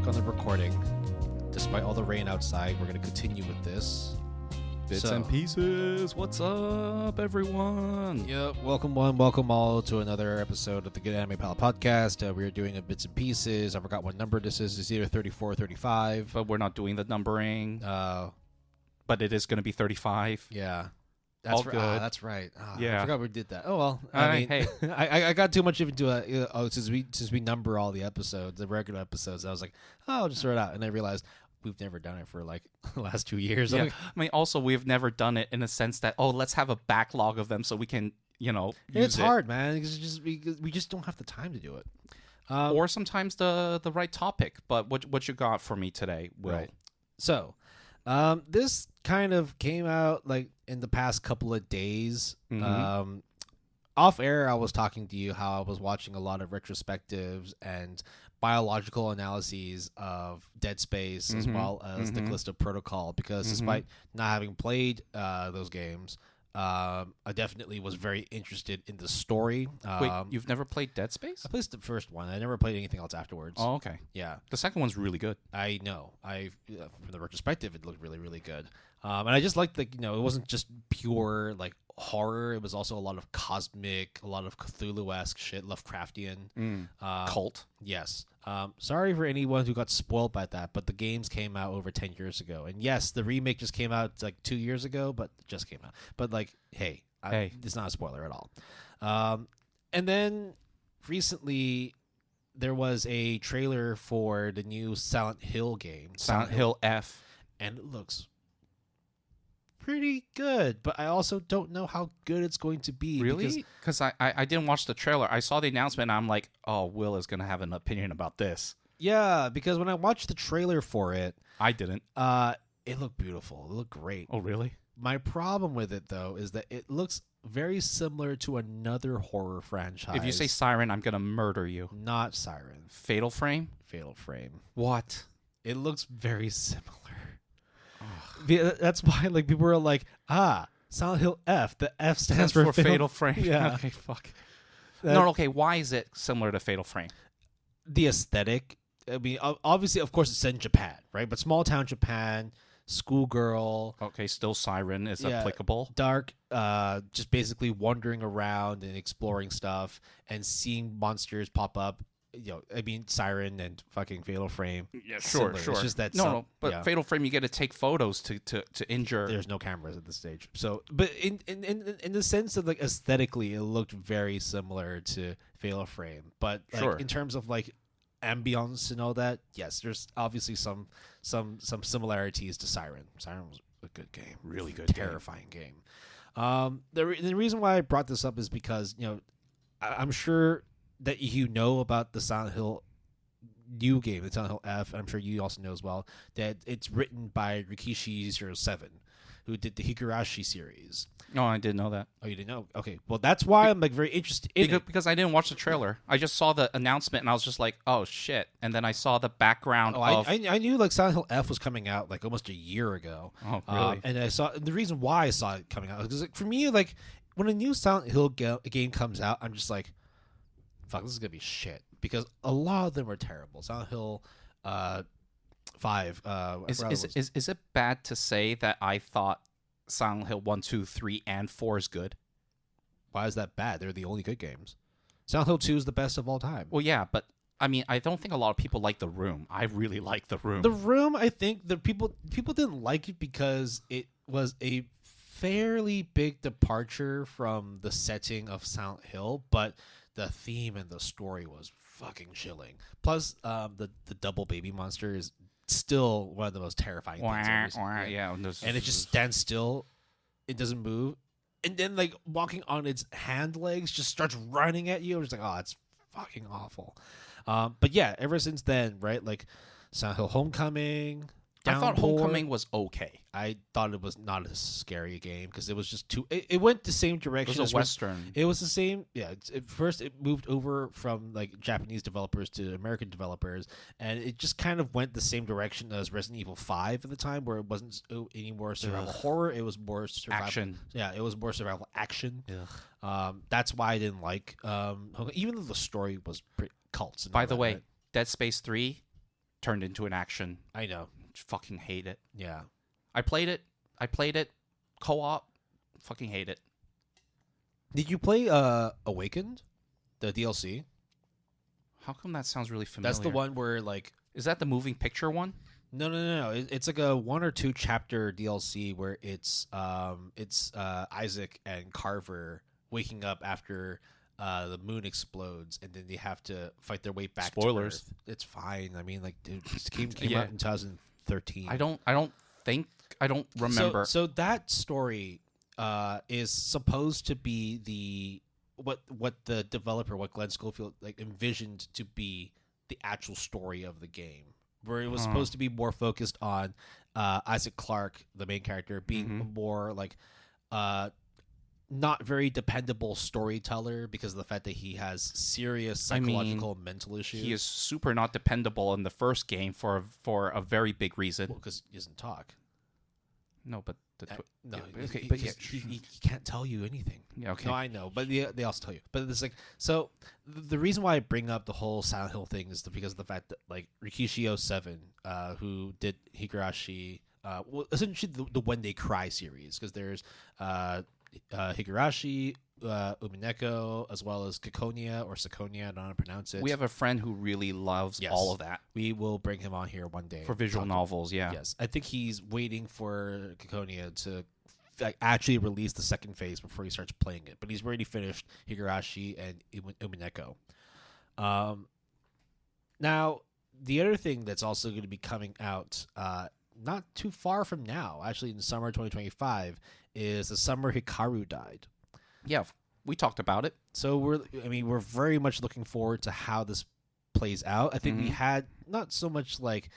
back on the recording. Despite all the rain outside, we're going to continue with this. Bits and pieces. What's up, everyone? Yep. Welcome one, welcome all to another episode of the Good Anime Pal podcast. We are doing a bits and pieces. I forgot what number this is. It's either 34 or 35. But we're not doing the numbering. But it is going to be 35. Yeah. All good. That's right. Yeah. I forgot we did that. Oh, well. I mean, hey. I got too much into it. Since we number all the episodes, the regular episodes, I was like, oh, I'll just throw it out. And I realized we've never done it for like the last 2 years. Yeah. Like, I mean, also, we've never done it in a sense that, let's have a backlog of them so we can, use it's hard, man. It's just we just don't have the time to do it. Or sometimes the right topic. But what you got for me today, Will? Right. So, this kind of came out like in the past couple of days. Mm-hmm. Off air, I was talking to you how I was watching a lot of retrospectives and biological analyses of Dead Space as well as the Callisto Protocol, because despite not having played those games, I definitely was very interested in the story. Wait, you've never played Dead Space? I played the first one. I never played anything else afterwards. Oh, okay. Yeah. The second one's really good. I know. From the retrospective, it looked really, really good. And I just liked it wasn't just pure like horror. It was also a lot of cosmic, a lot of Cthulhu-esque shit, Lovecraftian. Cult. Yes. Sorry for anyone who got spoiled by that, but the games came out over 10 years ago. And yes, the remake just came out like 2 years ago, but it just came out. But like, hey. It's not a spoiler at all. And then recently there was a trailer for the new Silent Hill game. Silent Hill F. And it looks pretty good, but I also don't know how good it's going to be. Really? Because I didn't watch the trailer. I saw the announcement, and I'm like, oh, Will is going to have an opinion about this. Yeah, because when I watched the trailer for it... I didn't. It looked beautiful. It looked great. Oh, really? My problem with it, though, is that it looks very similar to another horror franchise. If you say Siren, I'm going to murder you. Not Siren. Fatal Frame? Fatal Frame. What? It looks very similar. That's why like people were like, Silent Hill F. The F stands for Fatal Frame. Yeah. Okay, fuck. No, okay. Why is it similar to Fatal Frame? The aesthetic. I mean, obviously, of course, it's set in Japan, right? But small town Japan, schoolgirl. Okay, still Siren is applicable. Dark, just basically wandering around and exploring stuff and seeing monsters pop up. I mean, Siren and fucking Fatal Frame. Yeah, sure. It's just that but Fatal Frame, you get to take photos to injure. There's no cameras at this stage. So, but in the sense of like aesthetically, it looked very similar to Fatal Frame. But like, in terms of like ambience and all that, yes, there's obviously some similarities to Siren. Siren was a good game, really good, terrifying game. The reason why I brought this up is because I'm sure that about the Silent Hill new game, the Silent Hill F, and I'm sure you also know as well, that it's written by Rikishi07, who did the Higurashi series. No, I didn't know that. Oh, you didn't know? Okay. Well, that's why I'm like very interested in it. Because I didn't watch the trailer. I just saw the announcement and I was just like, oh shit. And then I saw the background of... I knew like Silent Hill F was coming out like almost a year ago. Oh, really? And the reason why I saw it coming out is because like, for me, like when a new Silent Hill game comes out, I'm just like, fuck, this is gonna be shit, because a lot of them are terrible. Silent Hill 5. Is it bad to say that I thought Silent Hill 1, 2, 3, and 4 is good? Why is that bad? They're the only good games. Silent Hill 2 is the best of all time. Well, yeah, but I mean, I don't think a lot of people like The Room. I really like The Room. The Room, I think the people didn't like it because it was a fairly big departure from the setting of Silent Hill, but the theme and the story was fucking chilling. Plus, the double baby monster is still one of the most terrifying things I've ever seen. Yeah, and it just stands still. It doesn't move. And then, like, walking on its hand legs just starts running at you. I'm just like, oh, it's fucking awful. But yeah, ever since then, right, like, Silent Hill Homecoming... I thought Homecoming was okay. I thought it was not as scary a game because it was just too... It went the same direction. It was a Western. It was the same... Yeah. At first, it moved over from like Japanese developers to American developers, and it just kind of went the same direction as Resident Evil 5 at the time, where it wasn't any more survival horror. It was more survival... Action. Yeah, it was more survival action. That's why I didn't like... even though the story was pretty cults. By the way, Dead Space 3... turned into an action. I know. Fucking hate it. Yeah. I played it co-op. Fucking hate it. Did you play Awakened, the DLC? How come that sounds really familiar? That's the one where like is that the moving picture one? No. It's like a 1 or 2 chapter DLC where it's Isaac and Carver waking up after the moon explodes, and then they have to fight their way back. Spoilers. To Earth. It's fine. I mean, like it came Yeah. out in 2013. I don't remember. So that story is supposed to be what the developer, what Glenn Schofield like envisioned to be the actual story of the game, where it was supposed to be more focused on Isaac Clarke, the main character, being more like not very dependable storyteller because of the fact that he has serious psychological mental issues. He is super not dependable in the first game for a very big reason. Well, because he doesn't talk. No, but he can't tell you anything. Yeah, okay. No, I know, but they also tell you. But it's like, so the reason why I bring up the whole Silent Hill thing is because of the fact that like Rikishi 07, who did Higurashi, well, essentially the When They Cry series, because there's Higurashi, Umineko, as well as Kikonia or Sakonia, I don't know how to pronounce it. We have a friend who really loves all of that. We will bring him on here one day for visual novels. Yeah. Yes, I think he's waiting for Kikonia to like actually release the second phase before he starts playing it. But he's already finished Higurashi and Umineko. Now the other thing that's also going to be coming out not too far from now, actually in summer 2025, is the summer Hikaru died. Yeah, we talked about it. So we're very much looking forward to how this plays out. I think we had not so much like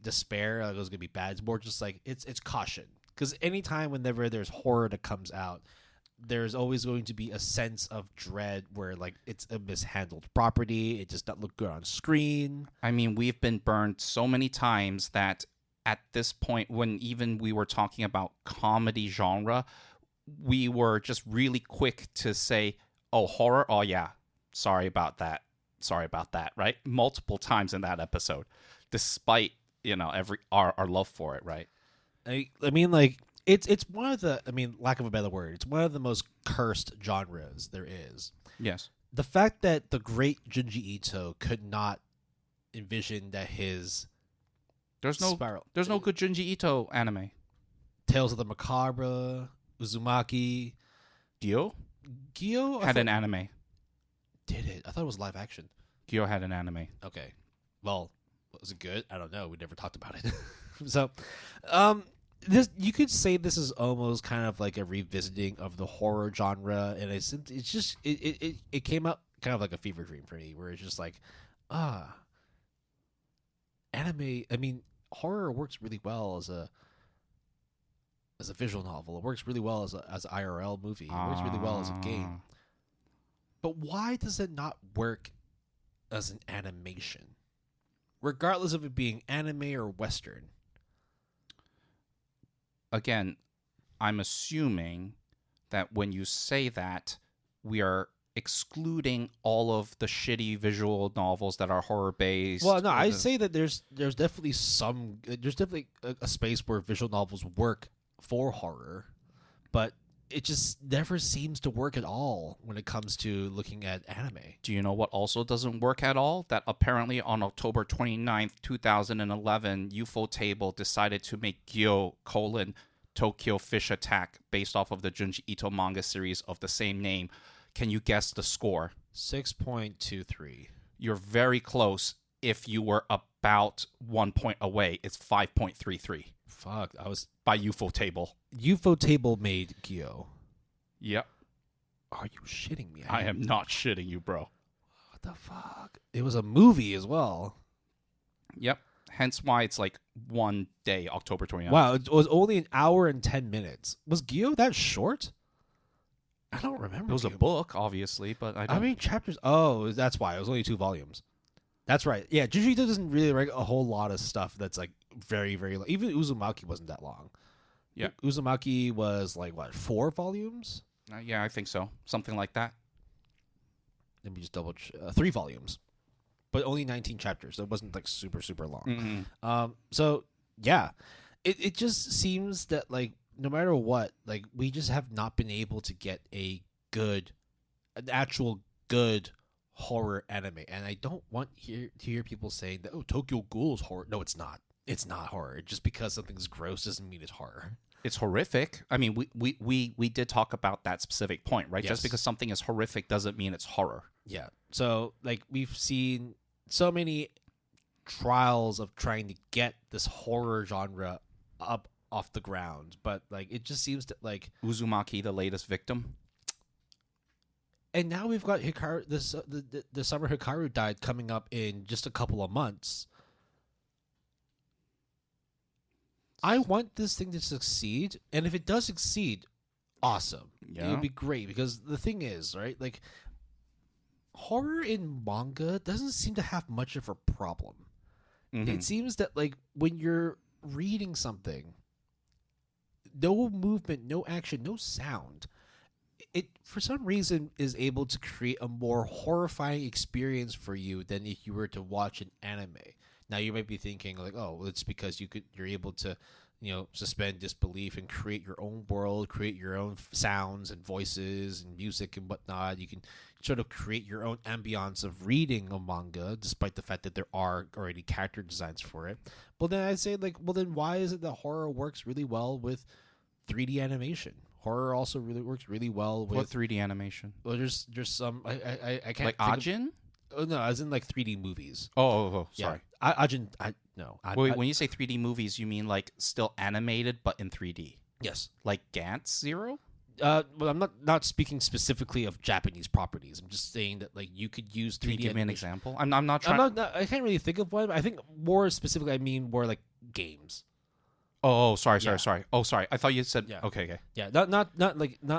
despair, like it was gonna be bad. It's more just like it's caution, because whenever there's horror that comes out, there's always going to be a sense of dread where like it's a mishandled property. It just doesn't look good on screen. I mean, we've been burned so many times that at this point, when even we were talking about comedy genre, we were just really quick to say, oh, horror? Oh, yeah. Sorry about that, right? Multiple times in that episode, despite, our love for it, right? I mean, like, it's one of the, lack of a better word, it's one of the most cursed genres there is. Yes. The fact that the great Junji Ito could not envision that his... There's no good Junji Ito anime. Tales of the Macabre, Uzumaki. Gyo had an anime. Did it? I thought it was live action. Gyo had an anime. Okay. Well, was it good? I don't know. We never talked about it. So, this, you could say this is almost kind of like a revisiting of the horror genre, and it's just it came out kind of like a fever dream for me, where it's just like, anime. I mean, horror works really well as a visual novel. It works really well as an IRL movie. It works really well as a game. But why does it not work as an animation, regardless of it being anime or Western? Again, I'm assuming that when you say that, we are excluding all of the shitty visual novels that are horror based. Well, no, I say that there's definitely a space where visual novels work for horror, but it just never seems to work at all when it comes to looking at anime. Do you know what also doesn't work at all? That apparently on October 29th, 2011, Ufotable decided to make Gyo: Tokyo Fish Attack based off of the Junji Ito manga series of the same name. Can you guess the score? 6.23. You're very close. If you were about 1 point away, it's 5.33. Fuck, I was by Ufotable. Ufotable made Gyo. Yep. Are you shitting me? I am not shitting you, bro. What the fuck? It was a movie as well. Yep. Hence why it's like 1 day, October 29th. Wow, it was only an hour and 10 minutes. Was Gyo that short? I don't remember. It was a book, obviously, but I don't... How many chapters? Oh, that's why. It was only 2 volumes. That's right. Yeah, Junji Ito doesn't really write a whole lot of stuff that's like very, very long. Even Uzumaki wasn't that long. Yeah. Uzumaki was like, what, 4 volumes? Yeah, I think so. Something like that. Let me just double check. 3 volumes. but only 19 chapters. So it wasn't like super long. Mm-hmm. So yeah, it just seems that like no matter what, like we just have not been able to get an actual good horror anime, and I don't want to hear people saying that Tokyo Ghoul is horror. No, it's not. It's not horror. Just because something's gross doesn't mean it's horror. It's horrific. I mean, we did talk about that specific point, right? Yes. Just because something is horrific doesn't mean it's horror. Yeah. So like we've seen so many trials of trying to get this horror genre up off the ground, but like it just seems to like Uzumaki, the latest victim. And now we've got Hikaru. The summer Hikaru died coming up in just a couple of months. I want this thing to succeed, and if it does succeed, awesome. Yeah. It would be great, because the thing is, right, like horror in manga doesn't seem to have much of a problem. Mm-hmm. It seems that like when you're reading something, no movement, no action, no sound, it for some reason is able to create a more horrifying experience for you than if you were to watch an anime. Now you might be thinking like, oh, well, it's because you're able to, suspend disbelief and create your own world, create your own sounds and voices and music and whatnot. You can sort of create your own ambiance of reading a manga, despite the fact that there are already character designs for it. But then I'd say like, well, then why is it that horror works really well with 3D animation? Horror also really works really well with what 3D animation? Well, there's some I can't like think Ajin. Oh no, as in like 3D movies. Oh, sorry. Yeah. Ajin. No. Wait, when you say 3D movies, you mean like still animated but in 3D? Yes. Like Gantz Zero? Well, I'm not speaking specifically of Japanese properties. I'm just saying that like you could use 3D. Can you give me an animation. example? I'm not trying. I can't really think of one. I think more specifically, I mean more like games. Oh, sorry. Oh, sorry. I thought you said. Yeah. Okay. Yeah, not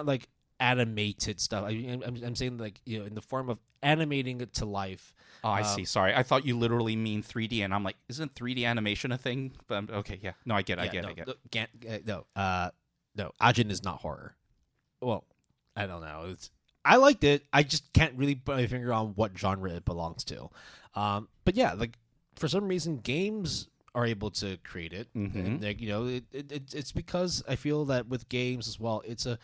like animated stuff. I'm saying like in the form of animating it to life. Oh, I see. Sorry, I thought you literally mean 3D, and I'm like, isn't 3D animation a thing? But okay, yeah. No, I get it. No, Ajin is not horror. Well, I don't know. I liked it. I just can't really put my finger on what genre it belongs to. But yeah, like for some reason, games are able to create it, and like it's because I feel that with games as well, it's a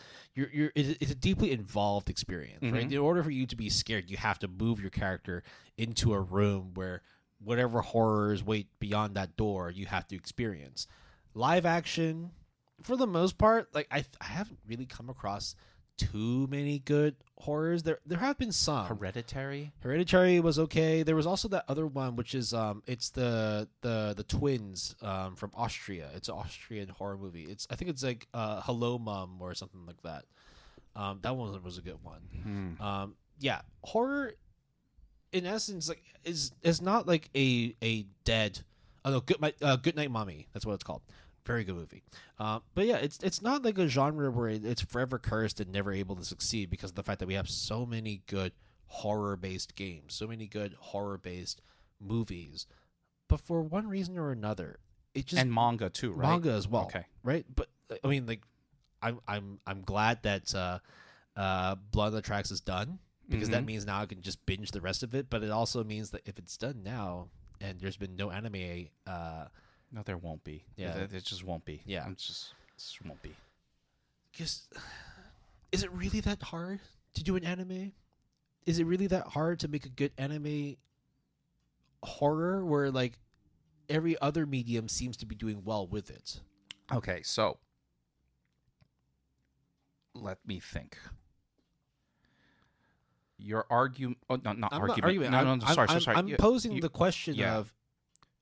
deeply involved experience, right? In order for you to be scared, you have to move your character into a room where whatever horrors wait beyond that door, you have to experience. Live action, for the most part, like I haven't really come across too many good horrors. There have been some. Hereditary was okay. There was also that other one, which is it's the twins from Austria. It's an Austrian horror movie. I think it's like Hello Mom or something like that. That one was a good one. Yeah, horror in essence like is not like a dead. Oh no, Good Night Mommy. That's what it's called. Very good movie. But yeah, it's not like a genre where it's forever cursed and never able to succeed because of the fact that we have so many good horror-based games, so many good horror-based movies. But for one reason or another, it just and manga too, right? Manga as well. Okay. Right? But I mean like I'm glad that Blood on the Tracks is done because that means now I can just binge the rest of it, but it also means that if it's done now and there's been no anime no, there won't be. Yeah. It just won't be. Yeah. It just won't be. Because is it really that hard to do an anime? Is it really that hard to make a good anime horror where like every other medium seems to be doing well with it? Okay, so let me think. Your argument. Oh, no, not argument. No, sorry. I'm posing the question of,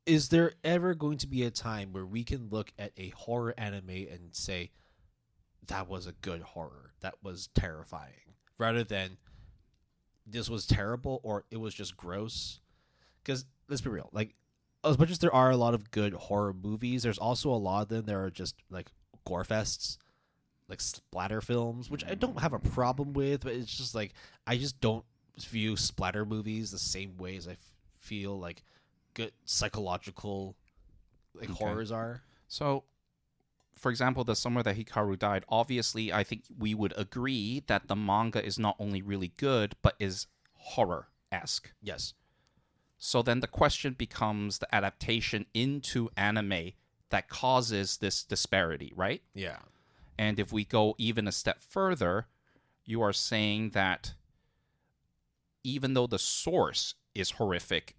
is there ever going to be a time where we can look at a horror anime and say, that was a good horror, that was terrifying, rather than this was terrible or it was just gross? Because let's be real, like as much as there are a lot of good horror movies, there's also a lot of them that are just like gore fests, like splatter films, which I don't have a problem with, but it's just like I just don't view splatter movies the same way as I feel like good psychological like horrors are. So, for example, the summer that Hikaru died, obviously I think we would agree that the manga is not only really good but is horror-esque. Yes. So then the question becomes the adaptation into anime that causes this disparity, right? Yeah. And if we go even a step further, you are saying that even though the source is horrific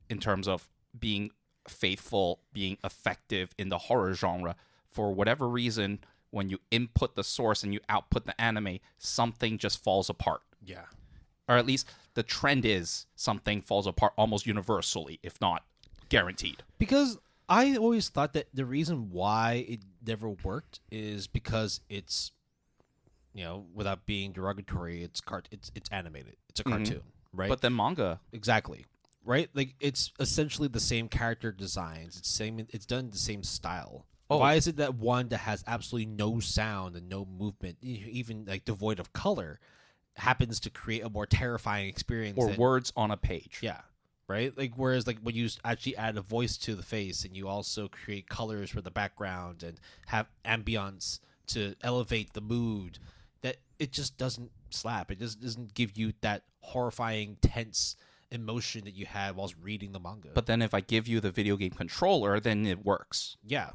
in terms of being faithful, being effective in the horror genre, for whatever reason, when you input the source and you output the anime, something just falls apart. Yeah. Or at least the trend is something falls apart almost universally, if not guaranteed. Because I always thought that the reason why it never worked is because it's, without being derogatory, it's animated. It's a cartoon, right? But then manga. Exactly. Right? Like, it's essentially the same character designs. It's done the same style. Oh. Why is it that one that has absolutely no sound and no movement, even like devoid of color, happens to create a more terrifying experience? Or words on a page. Yeah. Right? Like, whereas like when you actually add a voice to the face and you also create colors for the background and have ambience to elevate the mood, that it just doesn't slap. It just doesn't give you that horrifying, tense emotion that you had whilst reading the manga. But then if I give you the video game controller, then it works. Yeah.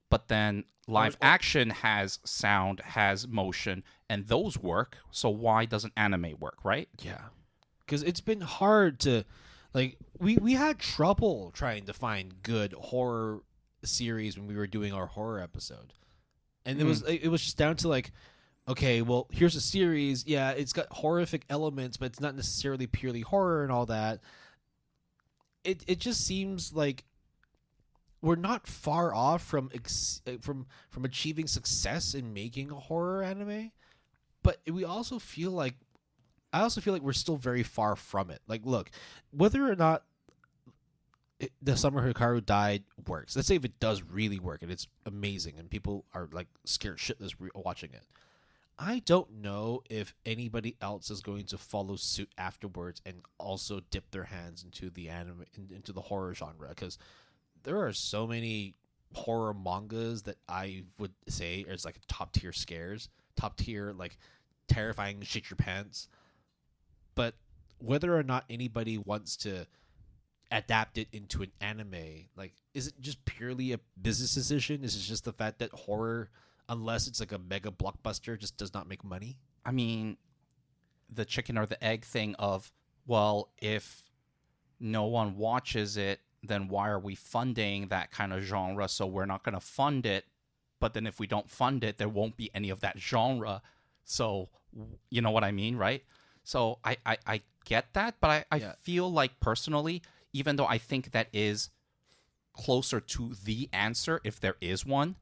But then live action has sound, has motion, and those work. So why doesn't anime work, right? Yeah. Because it's been hard to, like, we had trouble trying to find good horror series when we were doing our horror episode. And it was just down to like, okay, well, here's a series. Yeah, it's got horrific elements, but it's not necessarily purely horror and all that. It just seems like we're not far off from achieving success in making a horror anime, but I also feel like we're still very far from it. Like, look, whether or not the Summer Hikaru Died works. Let's say if it does really work and it's amazing and people are like scared shitless watching it. I don't know if anybody else is going to follow suit afterwards and also dip their hands into the anime, into the horror genre, because there are so many horror mangas that I would say is like top tier scares, top tier like terrifying shit your pants. But whether or not anybody wants to adapt it into an anime, like, is it just purely a business decision? Is it just the fact that horror, unless it's like a mega blockbuster, just does not make money? I mean, the chicken or the egg thing of, well, if no one watches it, then why are we funding that kind of genre? So we're not going to fund it. But then if we don't fund it, there won't be any of that genre. So, you know what I mean, right? So I get that, but I feel like personally, even though I think that is closer to the answer, if there is one,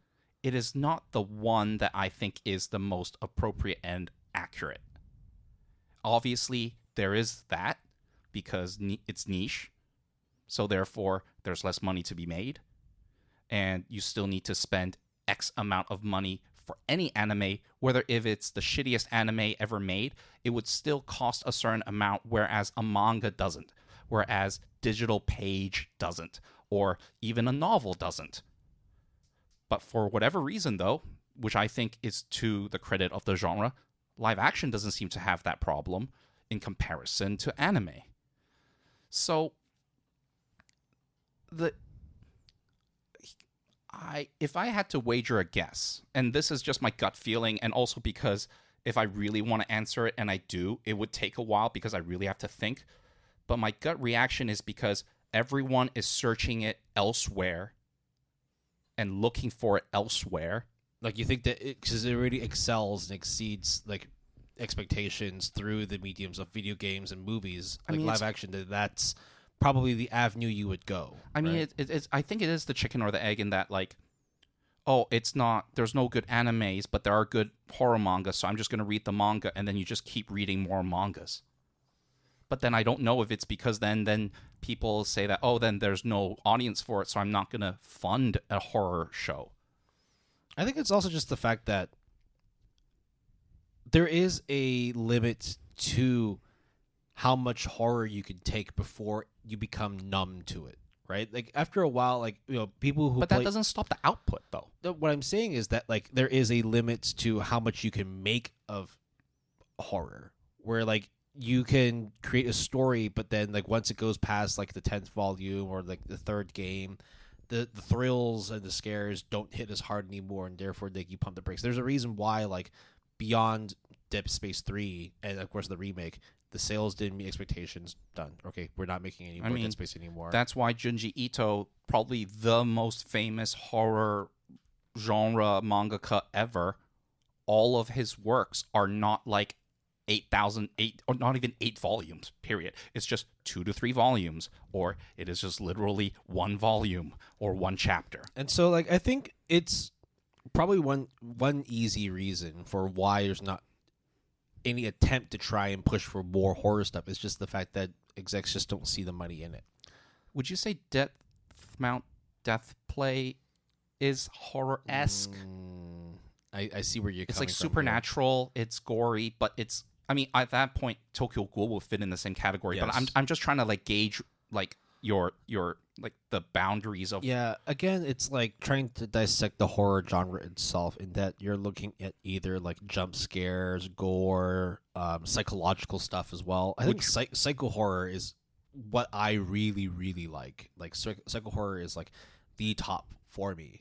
it is not the one that I think is the most appropriate and accurate. Obviously, there is that because it's niche. So therefore, there's less money to be made. And you still need to spend X amount of money for any anime, whether if it's the shittiest anime ever made, it would still cost a certain amount, whereas a manga doesn't, whereas digital page doesn't, or even a novel doesn't. But for whatever reason, though, which I think is to the credit of the genre, live action doesn't seem to have that problem in comparison to anime. So, if I had to wager a guess, and this is just my gut feeling, and also because if I really want to answer it, and I do, it would take a while because I really have to think. But my gut reaction is because everyone is searching it elsewhere and looking for it elsewhere. Like, you think that because it already excels and exceeds like expectations through the mediums of video games and movies, like live action, that's probably the avenue you would go. I mean, it's. I think it is the chicken or the egg in that, like, oh, it's not. There's no good animes, but there are good horror mangas, so I'm just going to read the manga, and then you just keep reading more mangas. But then I don't know if it's because then people say that, oh, then there's no audience for it, so I'm not going to fund a horror show. I think it's also just the fact that there is a limit to how much horror you can take before you become numb to it, right? Like, after a while, like, people who that doesn't stop the output, though. What I'm saying is that, like, there is a limit to how much you can make of horror, where, like, you can create a story, but then like once it goes past like the 10th volume or like the third game, the thrills and the scares don't hit as hard anymore, and therefore you pump the brakes. There's a reason why like beyond Dead Space 3 and of course the remake, the sales didn't meet expectations. Done. Okay, we're not making any more Dead Space anymore. That's why Junji Ito, probably the most famous horror genre mangaka ever, all of his works are not like 8,000, or not even 8 volumes, period. It's just 2 to 3 volumes, or it is just literally 1 volume or 1 chapter. And so, like, I think it's probably one easy reason for why there's not any attempt to try and push for more horror stuff is just the fact that execs just don't see the money in it. Would you say Mount Death Play is horror-esque? I see where you're coming from. It's like supernatural, it's gory, but it's... I mean, at that point, Tokyo Ghoul will fit in the same category. Yes. But I'm just trying to like gauge like your like the boundaries of. Yeah, again, it's like trying to dissect the horror genre itself, in that you're looking at either like jump scares, gore, psychological stuff as well. I think psycho horror is what I really really like. Like psycho horror is like the top for me,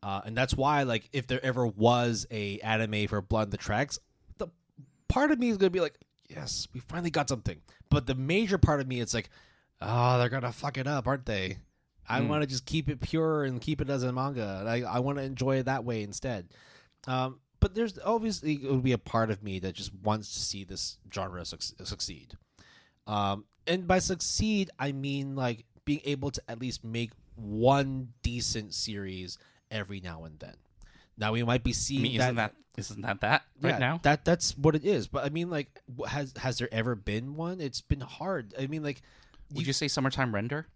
and that's why like if there ever was a anime for Blood in the Tracks, part of me is going to be like, yes, we finally got something. But the major part of me, it's like, oh, they're going to fuck it up, aren't they? I want to just keep it pure and keep it as a manga. I want to enjoy it that way instead. But there's obviously, it would be a part of me that just wants to see this genre succeed. And by succeed, I mean like being able to at least make one decent series every now and then. Now we might be seeing Isn't that right now? That's what it is. But I mean, like, has there ever been one? It's been hard. I mean, like, would you say Summertime Render?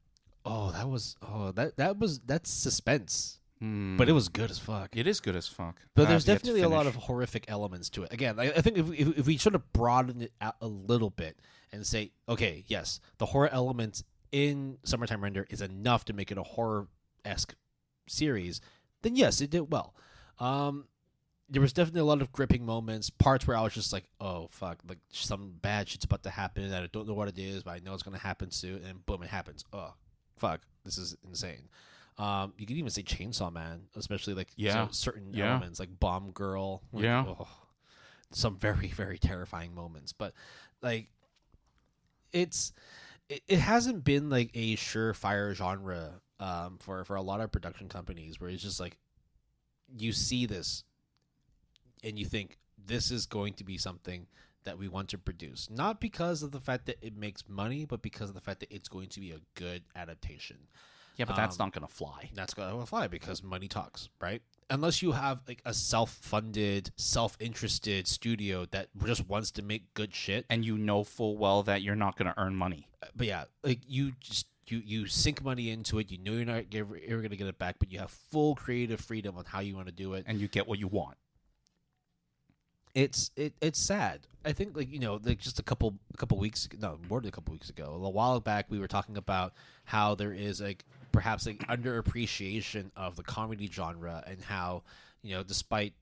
Oh, that's suspense. But it was good as fuck. It is good as fuck. But there's definitely a lot of horrific elements to it. Again, I think if we sort of broaden it out a little bit and say, okay, yes, the horror elements in Summertime Render is enough to make it a horror-esque series, then yes, it did well. There was definitely a lot of gripping moments, parts where I was just like, oh, fuck, like some bad shit's about to happen, and I don't know what it is, but I know it's going to happen soon, and boom, it happens. Oh, fuck, this is insane. You could even say Chainsaw Man, especially like certain elements, like Bomb Girl. Like, some very, very terrifying moments. But like, it hasn't been like a surefire genre for a lot of production companies, where it's just like, you see this and you think this is going to be something that we want to produce, not because of the fact that it makes money, but because of the fact that it's going to be a good adaptation. Yeah, but that's not going to fly. That's going to fly because money talks, right? Unless you have like a self-funded, self-interested studio that just wants to make good shit, and you know full well that you're not going to earn money. But yeah, like you sink money into it. You know you're not ever going to get it back, but you have full creative freedom on how you want to do it, and you get what you want. It's sad. I think like like just a couple weeks, no, more than a couple weeks ago, a while back, we were talking about how there is like perhaps like underappreciation of the comedy genre, and how despite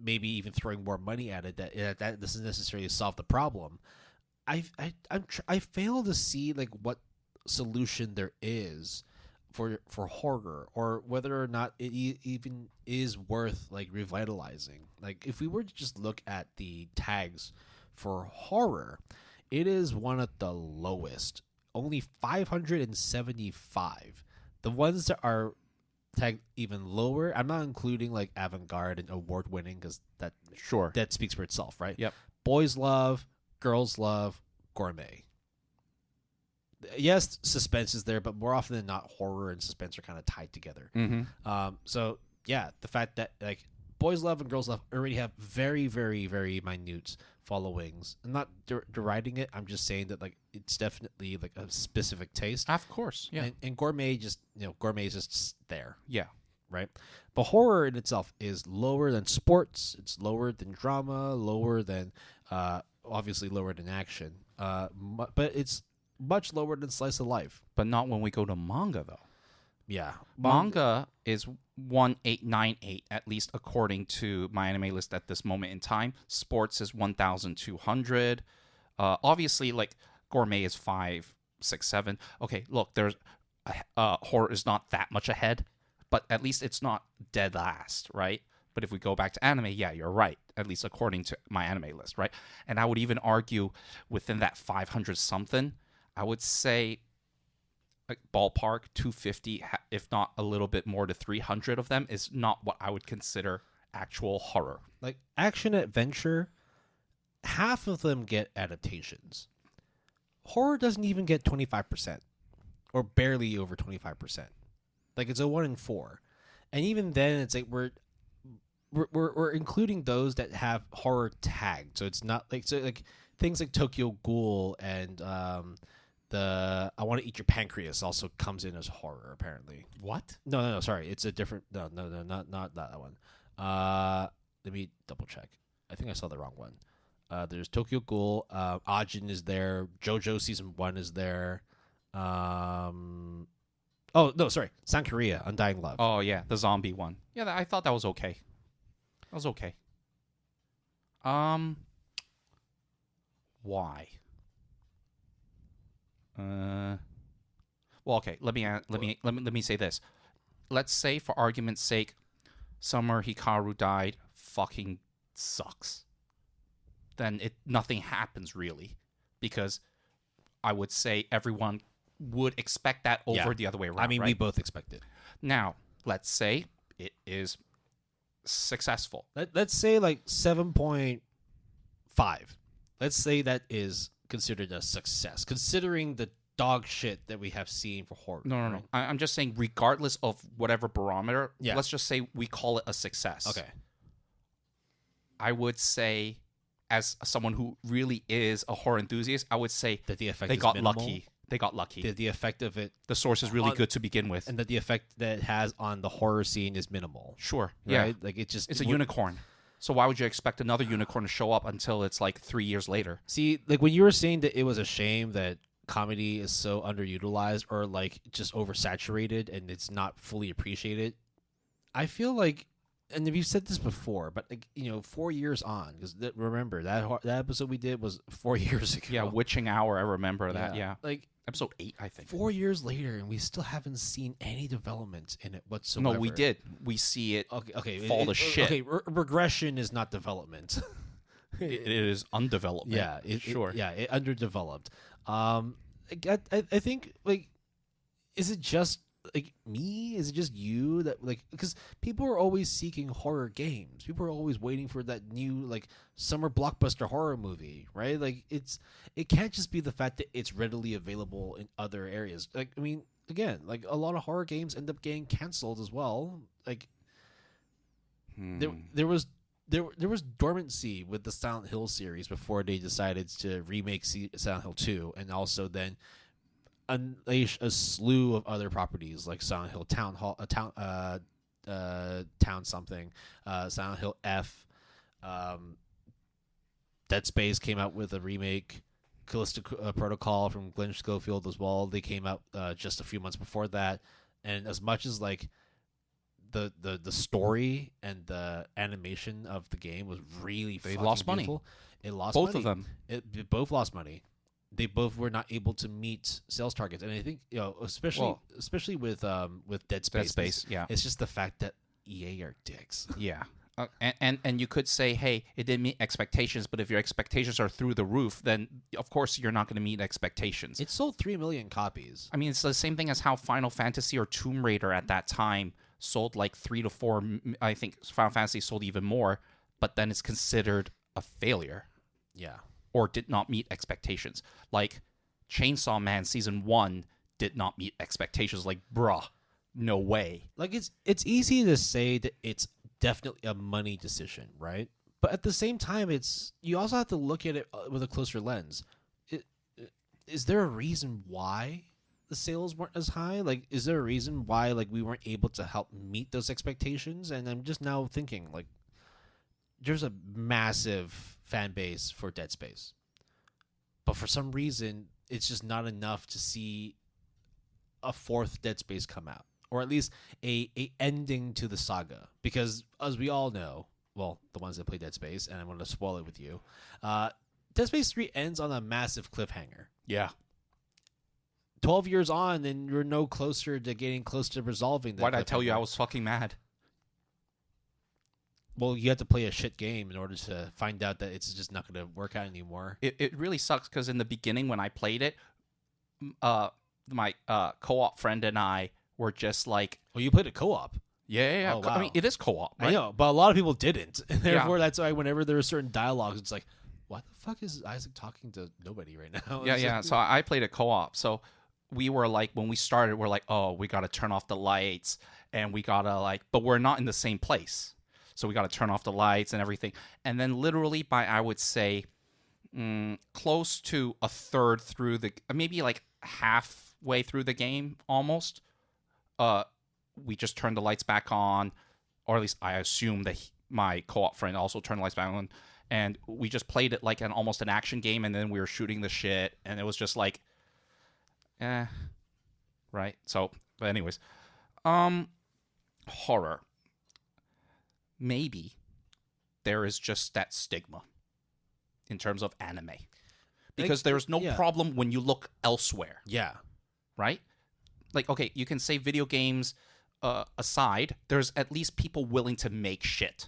maybe even throwing more money at it, that doesn't necessarily solve the problem. I fail to see like what solution there is for horror, or whether or not it even is worth like revitalizing. Like if we were to just look at the tags for horror, it is one of the lowest, only 575. The ones that are tagged even lower, I'm not including like avant-garde and award-winning, because that speaks for itself, right? Yep. Boys love, girls love, gourmet. Yes, suspense is there, but more often than not, horror and suspense are kind of tied together. Mm-hmm. So yeah, the fact that like Boys Love and Girls Love already have very, very, very minute followings. I'm not deriding it. I'm just saying that like it's definitely like a specific taste. Of course, yeah. And gourmet gourmet is just there. Yeah. Right. But horror in itself is lower than sports. It's lower than drama. Lower than obviously lower than action. But it's much lower than slice of life. But not when we go to manga, though. Yeah. Manga is 1898, at least according to my anime list at this moment in time. Sports is 1,200. Obviously, like gourmet is 5, 6, 7. Okay, look, there's horror is not that much ahead, but at least it's not dead last, right? But if we go back to anime, yeah, you're right. At least according to my anime list, right? And I would even argue within that 500 something, I would say like ballpark 250, if not a little bit more to 300 of them is not what I would consider actual horror. Like action adventure, half of them get adaptations. Horror doesn't even get 25%, or barely over 25%. Like it's a 1 in 4, and even then, it's like we're including those that have horror tagged. So it's not like things like Tokyo Ghoul and the I Want to Eat Your Pancreas also comes in as horror apparently. What? No. Sorry, it's a different. No, not that one. Let me double check. I think I saw the wrong one. There's Tokyo Ghoul. Ajin is there. JoJo Season 1 is there. Oh no, sorry. Sankaria, Undying Love. Oh yeah, the zombie one. Yeah, I thought that was okay. That was okay. Why? Well, okay. Let me say this. Let's say, for argument's sake, Summer Hikaru died. Fucking sucks. Then nothing happens really, because I would say everyone would expect that over the other way around. I mean, right? we both expect it. Now, let's say it is successful. Let's say like 7.5. Let's say that is considered a success, considering the dog shit that we have seen for horror. No. I'm just saying, regardless of whatever barometer, Yeah. let's just say we call it a success. Okay. I would say, as someone who really is a horror enthusiast, I would say That the effect they is got minimal. lucky. They got lucky. The effect of it, The source is really good to begin with. and that the effect that it has on the horror scene is minimal. Sure. Right? Yeah. Like it's It's a unicorn. So why would you expect another unicorn to show up until it's like 3 years later? See, like when you were saying that it was a shame that comedy is so underutilized or like just oversaturated and it's not fully appreciated, I feel like, and we've said this before, but like, 4 years on, because remember that episode we did was 4 years ago. Yeah, Witching Hour. I remember that. Yeah. Like Episode 8, I think. 4 years later, and we still haven't seen any development in it whatsoever. No, we did. We see it fall to shit. Okay, regression is not development. It is undevelopment. Yeah, sure. It underdeveloped. I think, like, is it just like me? Is it just you that, like, because people are always seeking horror games. People are always waiting for that new like summer blockbuster horror movie, right? Like it can't just be the fact that it's readily available in other areas. Like, I mean, again, like a lot of horror games end up getting canceled as well. Like there was dormancy with the Silent Hill series before they decided to remake Silent Hill 2, and also then unleash a slew of other properties like Silent Hill Town something, Silent Hill F, Dead Space came out with a remake, Callisto Protocol from Glenn Schofield as well. They came out just a few months before that, and as much as like the story and the animation of the game was really They lost money. beautiful. It lost Both money. of them. It both lost money. They both were not able to meet sales targets, and I think especially with Dead Space, yeah. it's just the fact that EA are dicks. Yeah. And you could say, hey, it didn't meet expectations, but if your expectations are through the roof, then of course you're not going to meet expectations. It sold 3 million copies. I mean, it's the same thing as how Final Fantasy or Tomb Raider at that time sold like 3 to 4. I think Final Fantasy sold even more, but then it's considered a failure. Yeah. Or did not meet expectations. Like Chainsaw Man Season 1 did not meet expectations. Like, bruh, no way. Like it's easy to say that it's definitely a money decision, right? But at the same time, you also have to look at it with a closer lens. Is there a reason why the sales weren't as high? Like, is there a reason why like we weren't able to help meet those expectations? And I'm just now thinking like, there's a massive fan base for Dead Space, but for some reason, it's just not enough to see a 4th Dead Space come out, or at least a ending to the saga. Because as we all know, well, the ones that play Dead Space, and I'm going to spoil it with you, Dead Space 3 ends on a massive cliffhanger. Yeah. 12 years on, and you're no closer to getting close to resolving that. Why did I tell you I was fucking mad? Well, you have to play a shit game in order to find out that it's just not going to work out anymore. It really sucks because in the beginning when I played it, my co-op friend and I were just like... Oh, you played a co-op? Yeah. Oh, wow. I mean, it is co-op, right? I know, but a lot of people didn't. And therefore, that's why whenever there are certain dialogues, it's like, why the fuck is Isaac talking to nobody right now? Yeah. So I played a co-op. So we were like, when we started, we're like, oh, we got to turn off the lights. And we got to but we're not in the same place. So we got to turn off the lights and everything. And then literally by, I would say, close to a third through maybe like halfway through the game almost, we just turned the lights back on, or at least I assume that my co-op friend also turned the lights back on, and we just played it like almost an action game, and then we were shooting the shit, and it was just like, right? So, but anyways, horror. Maybe there is just that stigma in terms of anime. Because there's no problem when you look elsewhere. Yeah. Right? Like, okay, you can say video games aside, there's at least people willing to make shit.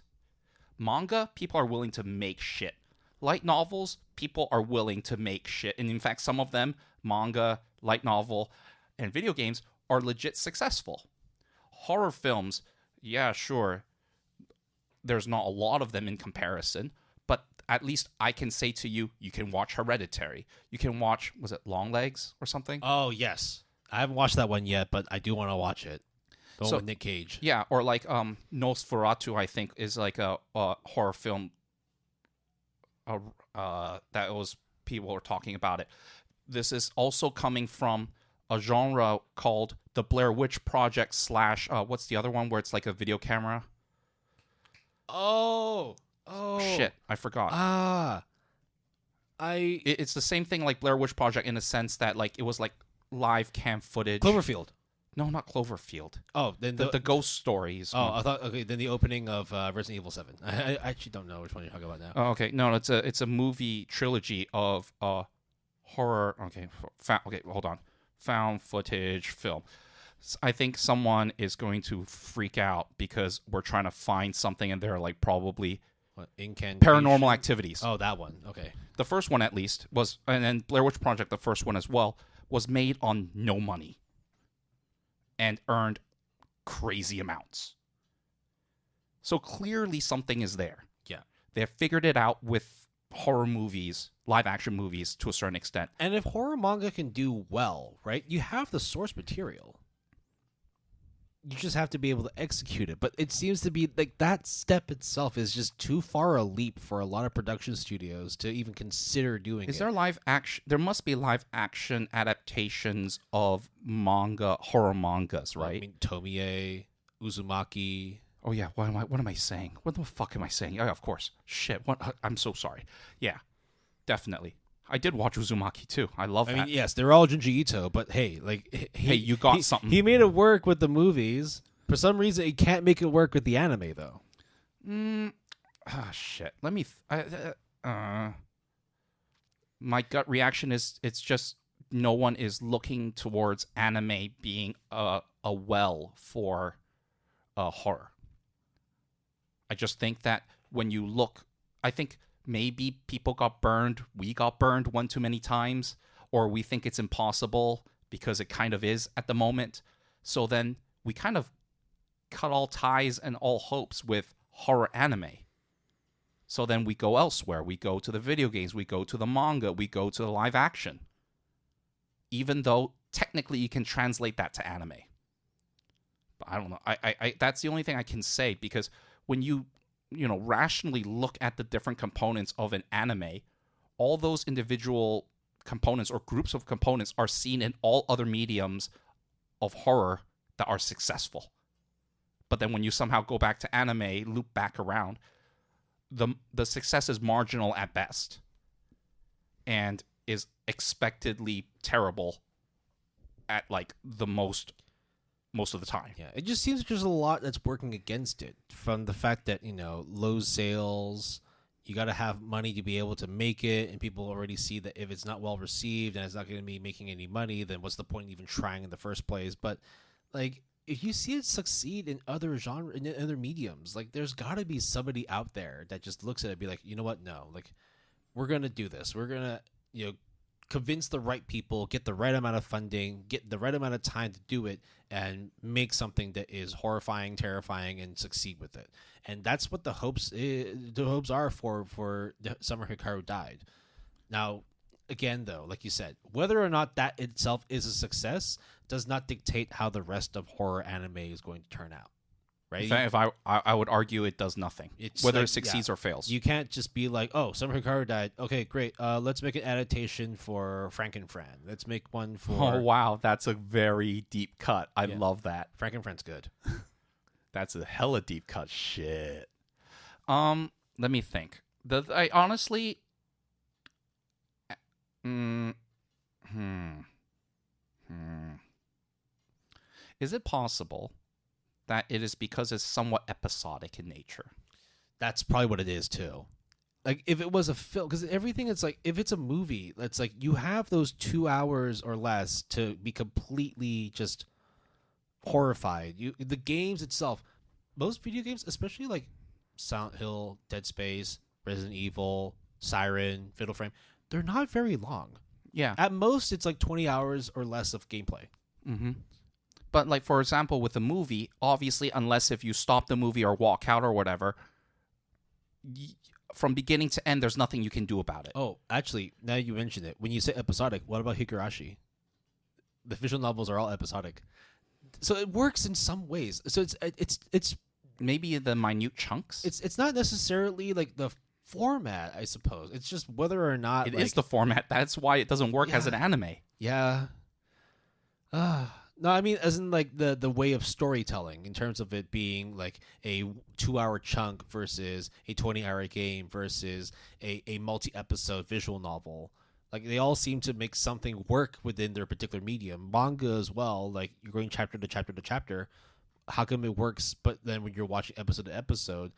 Manga, people are willing to make shit. Light novels, people are willing to make shit. And in fact, some of them, manga, light novel, and video games, are legit successful. Horror films, yeah, sure. There's not a lot of them in comparison, but at least I can say to you, you can watch Hereditary. You can watch, was it Longlegs or something? Oh, yes. I haven't watched that one yet, but I do want to watch it. The one with Nick Cage. Yeah, or like Nosferatu, I think, is like a horror film that was, people were talking about it. This is also coming from a genre called the Blair Witch Project / what's the other one where it's like a video camera? Oh, shit! I forgot. It's the same thing like Blair Witch Project in the sense that like it was like live cam footage. Cloverfield. No, not Cloverfield. Oh, then the ghost stories. Oh, I thought then the opening of Resident Evil 7. I actually don't know which one you're talking about now. Oh, okay, no, it's a movie trilogy of horror. Okay, hold on, found footage film. I think someone is going to freak out because we're trying to find something and they're like probably paranormal activities. Oh, that one. Okay. The first one at least was, and then Blair Witch Project, the first one as well, was made on no money and earned crazy amounts. So clearly something is there. Yeah. They have figured it out with horror movies, live action movies to a certain extent. And if horror manga can do well, right, you have the source material. You just have to be able to execute it. But it seems to be like that step itself is just too far a leap for a lot of production studios to even consider doing it. Is there live action? There must be live action adaptations of manga, horror mangas, right? I mean, Tomie, Uzumaki. Oh yeah, what am I saying? What the fuck am I saying? Oh, of course. Shit. What? I'm so sorry. Yeah, definitely. I did watch Uzumaki too. I love that. I mean, yes, they're all Junji Ito, but hey, like, hey, you got something. He made it work with the movies. For some reason, he can't make it work with the anime, though. Shit. Let me. My gut reaction is it's just no one is looking towards anime being a well for horror. I just think that when you look, I think. Maybe people got burned, we got burned one too many times, or we think it's impossible because it kind of is at the moment. So then we kind of cut all ties and all hopes with horror anime. So then we go elsewhere. We go to the video games, we go to the manga, we go to the live action. Even though technically you can translate that to anime. But I don't know. I that's the only thing I can say, because when you rationally look at the different components of an anime, all those individual components or groups of components are seen in all other mediums of horror that are successful. But then when you somehow go back to anime, loop back around, the success is marginal at best and is expectedly terrible at like the most of the time. Yeah, it just seems like there's a lot that's working against it, from the fact that, low sales, you got to have money to be able to make it, and people already see that if it's not well received and it's not going to be making any money, then what's the point in even trying in the first place? But like, if you see it succeed in other genre, in other mediums, like there's got to be somebody out there that just looks at it and be like, you know what, no, like we're gonna do this, we're gonna convince the right people, get the right amount of funding, get the right amount of time to do it, and make something that is horrifying, terrifying, and succeed with it. And that's what the hopes are for Summer Hikaru Died. Now, again, though, like you said, whether or not that itself is a success does not dictate how the rest of horror anime is going to turn out. Right? In fact, if I would argue it does nothing, whether like, it succeeds or fails. You can't just be like, oh, Summer Hikaru Died. Okay, great. Let's make an adaptation for Frankenfran. Let's make one for... Oh, wow. That's a very deep cut. I love that. Frankenfran's good. That's a hella deep cut. Shit. Let me think. I honestly... Is it possible that it is because it's somewhat episodic in nature? That's probably what it is too. Like if it was a film, because everything it's like if it's a movie, it's like you have those 2 hours or less to be completely just horrified. The games itself, most video games, especially like Silent Hill, Dead Space, Resident Evil, Siren, Fatal Frame, they're not very long. Yeah. At most, it's like 20 hours or less of gameplay. Mm-hmm. But, like, for example, with a movie, obviously, unless if you stop the movie or walk out or whatever, from beginning to end, there's nothing you can do about it. Oh, actually, now you mention it. When you say episodic, what about Higurashi? The visual novels are all episodic. So it works in some ways. So it's maybe the minute chunks? It's not necessarily, like, the format, I suppose. It's just whether or not... It is the format. That's why it doesn't work as an anime. Yeah. No, I mean, as in, like, the way of storytelling, in terms of it being, like, a 2-hour chunk versus a 20-hour game versus a multi-episode visual novel. Like, they all seem to make something work within their particular medium. Manga as well, like, you're going chapter to chapter to chapter. How come it works, but then when you're watching episode to episode,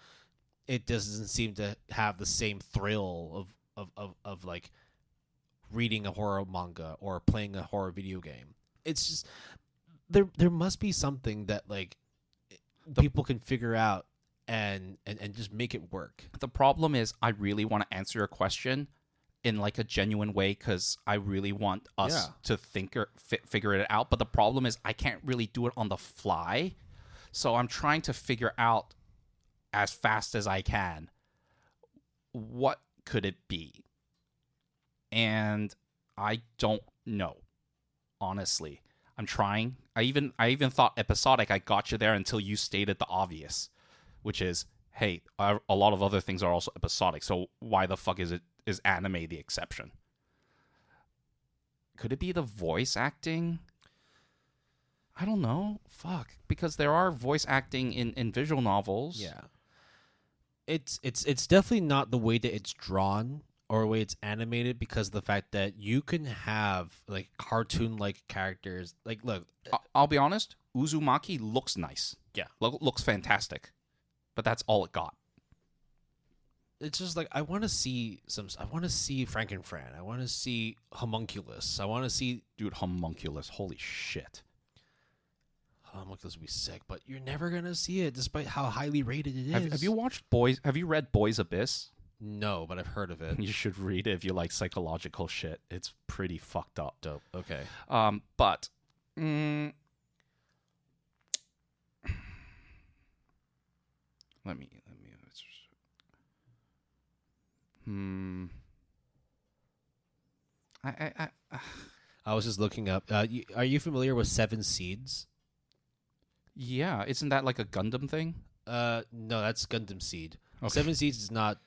it doesn't seem to have the same thrill of like, reading a horror manga or playing a horror video game. It's just... There must be something that, like, people can figure out and just make it work. The problem is I really want to answer your question in, like, a genuine way because I really want us to figure it out. But the problem is I can't really do it on the fly. So I'm trying to figure out as fast as I can what could it be. And I don't know, honestly. I'm trying. I even thought episodic. I got you there until you stated the obvious, which is, hey, a lot of other things are also episodic. So why the fuck is anime the exception? Could it be the voice acting? I don't know. Fuck, because there are voice acting in visual novels. Yeah, it's definitely not the way that it's drawn or the way it's animated, because of the fact that you can have, like, cartoon-like characters. Like, look, I'll be honest, Uzumaki looks nice. Yeah. Looks fantastic. But that's all it got. It's just like, I want to see Frankenfran. I want to see Homunculus. I want to see... Dude, Homunculus. Holy shit. Homunculus would be sick, but you're never going to see it despite how highly rated it is. Have you read Boys Abyss? No, but I've heard of it. You should read it if you like psychological shit. It's pretty fucked up. Dope. Okay. But let me. I was just looking up. Are you familiar with Seven Seeds? Yeah, isn't that like a Gundam thing? No, that's Gundam Seed. Okay. Seven Seeds is not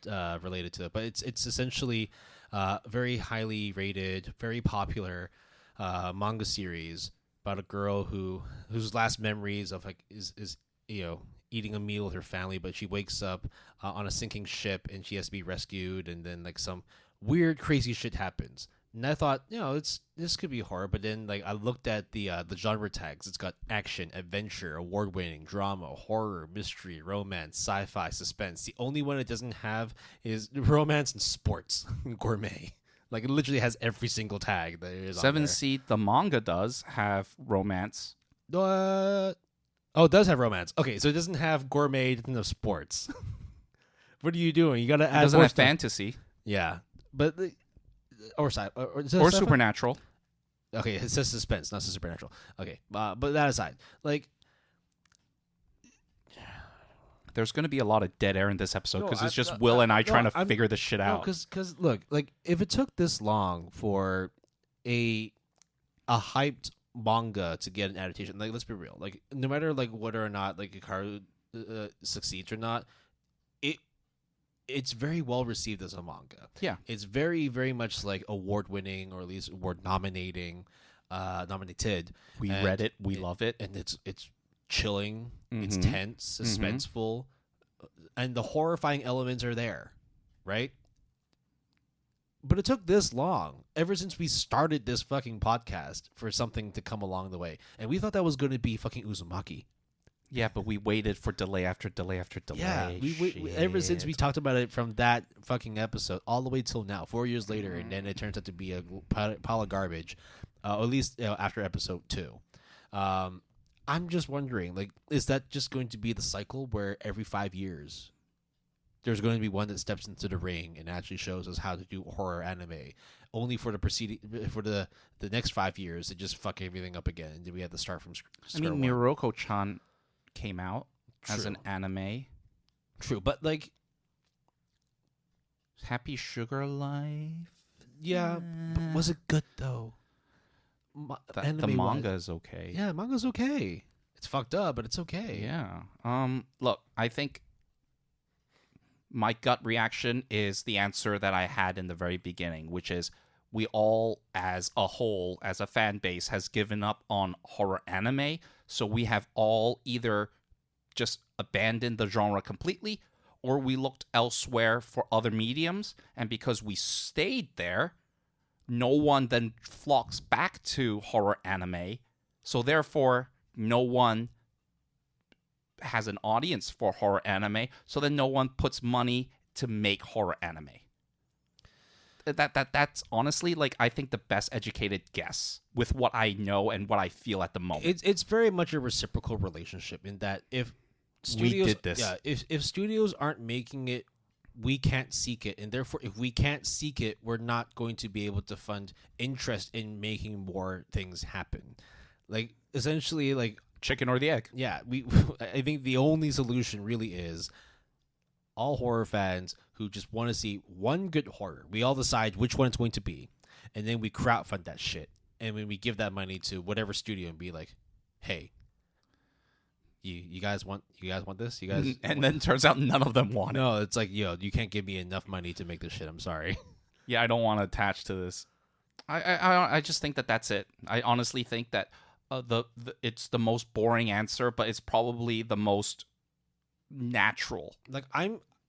related to it, but it's essentially very highly rated, very popular manga series about a girl whose last memories of, like, is eating a meal with her family, but she wakes up on a sinking ship and she has to be rescued, and then, like, some weird crazy shit happens. And I thought, this could be horror, but then like I looked at the genre tags. It's got action, adventure, award-winning, drama, horror, mystery, romance, sci-fi, suspense. The only one it doesn't have is romance and sports, gourmet. Like it literally has every single tag that is on there. 7 Seed, the manga does have romance. Oh, it does have romance. Okay, so it doesn't have gourmet, it doesn't have sports. What are you doing? You got to add. It doesn't more have stuff. fantasy. Yeah, but or supernatural. Okay, it says suspense, not supernatural. Okay, but that aside, like, there's going to be a lot of dead air in this episode because it's just Will and I trying to figure this shit out. Because look, like, if it took this long for a hyped manga to get an adaptation, like, let's be real, like, no matter like whether or not like Hikaru succeeds or not, it's very well received as a manga. Yeah. It's very, very much like award winning, or at least award nominated. We read it, we love it. And it's chilling, it's tense, suspenseful, and the horrifying elements are there, right? But it took this long, ever since we started this fucking podcast, for something to come along the way. And we thought that was going to be fucking Uzumaki. Yeah, but we waited for delay after delay after delay. Yeah, we ever since we talked about it from that fucking episode all the way till now, 4 years later, and then it turns out to be a pile of garbage, at least after episode 2. I'm just wondering, like, is that just going to be the cycle where every 5 years there's going to be one that steps into the ring and actually shows us how to do horror anime, only for the next 5 years to just fuck everything up again, and then we have to start from square one. Miroko-chan came out as an anime. True, but like Happy Sugar Life. Yeah, but was it good though? The manga is okay. Yeah, manga's okay. It's fucked up, but it's okay. Yeah. Look, I think my gut reaction is the answer that I had in the very beginning, which is we all, as a whole, as a fan base, has given up on horror anime. So we have all either just abandoned the genre completely, or we looked elsewhere for other mediums. And because we stayed there, no one then flocks back to horror anime. So therefore, no one has an audience for horror anime. So then no one puts money to make horror anime. That's honestly, like, I think the best educated guess with what I know and what I feel at the moment. It's very much a reciprocal relationship in that if studios, we did this. Yeah, if studios aren't making it, we can't seek it, and therefore, if we can't seek it, we're not going to be able to fund interest in making more things happen. Like, essentially, like, chicken or the egg. Yeah, I think the only solution really is all horror fans who just want to see one good horror. We all decide which one it's going to be, and then we crowdfund that shit. And when we give that money to whatever studio and be like, "Hey, you guys want this? You guys?" And then it turns out none of them want it. No, it's like, you can't give me enough money to make this shit. I'm sorry. Yeah, I don't want to attach to this. I just think that's it. I honestly think that it's the most boring answer, but it's probably the most natural. Like,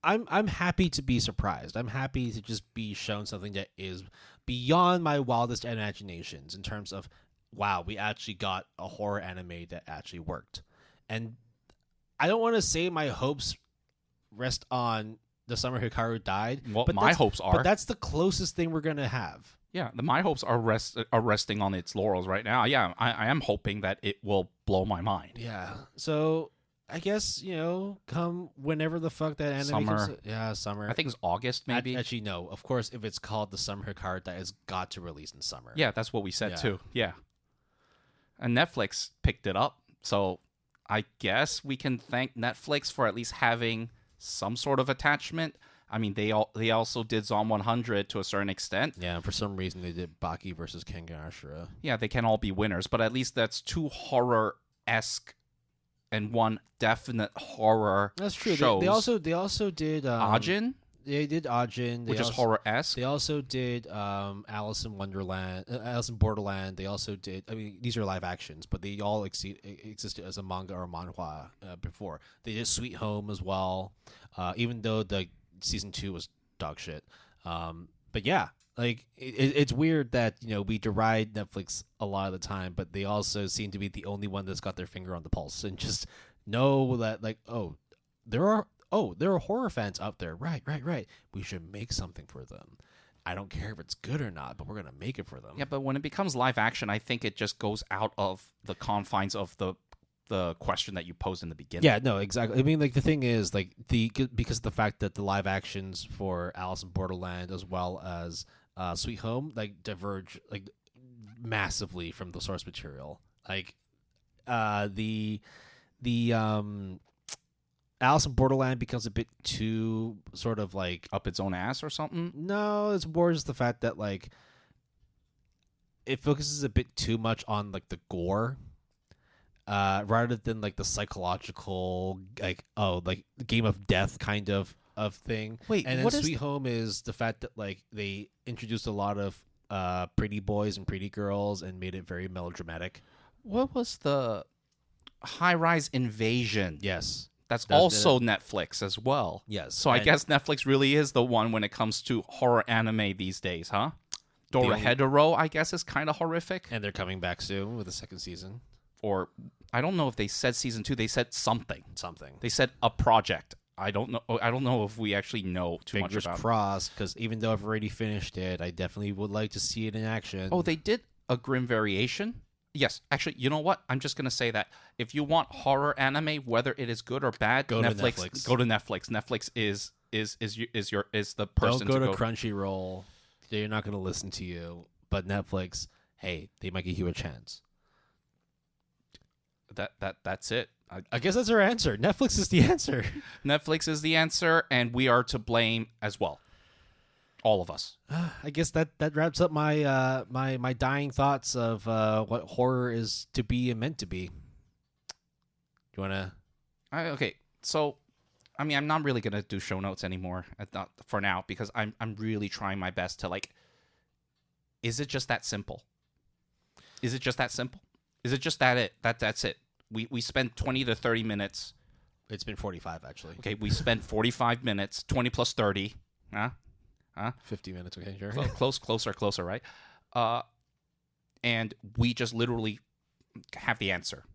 I'm happy to be surprised. I'm happy to just be shown something that is beyond my wildest imaginations in terms of, wow, we actually got a horror anime that actually worked. And I don't want to say my hopes rest on the summer Hikaru died. Well, but my hopes are. But that's the closest thing we're going to have. Yeah, my hopes are resting on its laurels right now. Yeah, I am hoping that it will blow my mind. Yeah, so I guess, come whenever the fuck that anime comes. Yeah, summer. I think it's August, maybe. Actually, no. Of course, if it's called the Summer Hikaru, that has got to release in summer. Yeah, that's what we said too. Yeah. And Netflix picked it up, so I guess we can thank Netflix for at least having some sort of attachment. I mean, they also did Zom 100 to a certain extent. Yeah, and for some reason they did Baki versus Kengan Ashura. Yeah, they can all be winners, but at least that's two horror-esque and one definite horror. That's true. Shows. They also did Ajin. They did Ajin, which is horror-esque. They also did Alice in Borderland. They also did. I mean, these are live actions, but they all existed as a manga or manhwa before. They did Sweet Home as well, even though the season 2 was dog shit. But yeah, Like it's weird that we deride Netflix a lot of the time, but they also seem to be the only one that's got their finger on the pulse and just know that there are horror fans out there. Right. We should make something for them. I don't care if it's good or not, but we're gonna make it for them. Yeah, but when it becomes live action, I think it just goes out of the confines of the question that you posed in the beginning. Yeah, no, exactly. I mean, the thing is, because of the fact that the live actions for Alice in Borderland as well as Sweet Home diverge massively from the source material. The Alice in Borderland becomes a bit too sort of up its own ass or something. No, it's more just the fact that it focuses a bit too much on the gore. Rather than the psychological game of death kind of thing. Wait, and then what Sweet Home is the fact that they introduced a lot of pretty boys and pretty girls and made it very melodramatic. What was the High-Rise Invasion? Yes, that's also Netflix as well. Yes, so I guess Netflix really is the one when it comes to horror anime these days, huh? Dorohedoro, I guess, is kind of horrific, and they're coming back soon with a second season. Or I don't know if they said season 2. They said something. Something. They said a project. I don't know. I don't know if we actually know too much about it. Fingers crossed, because even though I've already finished it, I definitely would like to see it in action. Oh, they did a Grim Variation? Yes. Actually, you know what? I'm just going to say that if you want horror anime, whether it is good or bad, go to Netflix. Go to Netflix. Netflix is the person. Don't go to Crunchyroll. They're not going to listen to you. But Netflix, hey, they might give you a chance. That's it. I guess that's our answer. Netflix is the answer. Netflix is the answer, and we are to blame as well. All of us. I guess that wraps up my my dying thoughts of what horror is to be and meant to be. Do you want to? Okay, so I mean, I'm not really gonna do show notes anymore. Not for now, because I'm really trying my best to Is it just that simple? Is it just that simple? Is it just that that's it? We spent 20 to 30 minutes. It's been 45, actually. Okay, we spent 45 minutes, 20 plus 30. 50 minutes, okay, sure. Closer, right? And we just literally have the answer.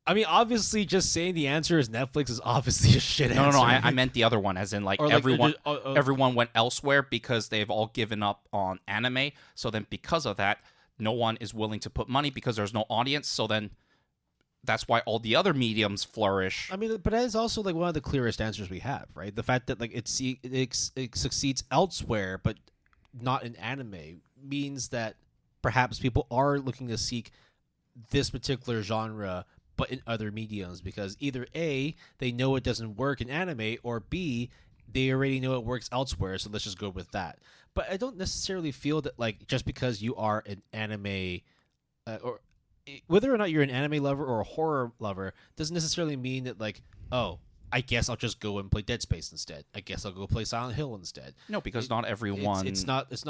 I mean, obviously, just saying the answer is Netflix is obviously a shit answer. No, I meant the other one, as in everyone went elsewhere because they've all given up on anime. So then because of that, no one is willing to put money because there's no audience. So then that's why all the other mediums flourish. I mean, but that is also one of the clearest answers we have, right? The fact that it succeeds elsewhere, but not in anime, means that perhaps people are looking to seek this particular genre, but in other mediums, because either A, they know it doesn't work in anime, or B, they already know it works elsewhere, so let's just go with that. But I don't necessarily feel that just because you are an anime or whether or not you're an anime lover or a horror lover doesn't necessarily mean that oh, I guess I'll just go and play Dead Space instead. I guess I'll go play Silent Hill instead. No, because not everyone. It's not there's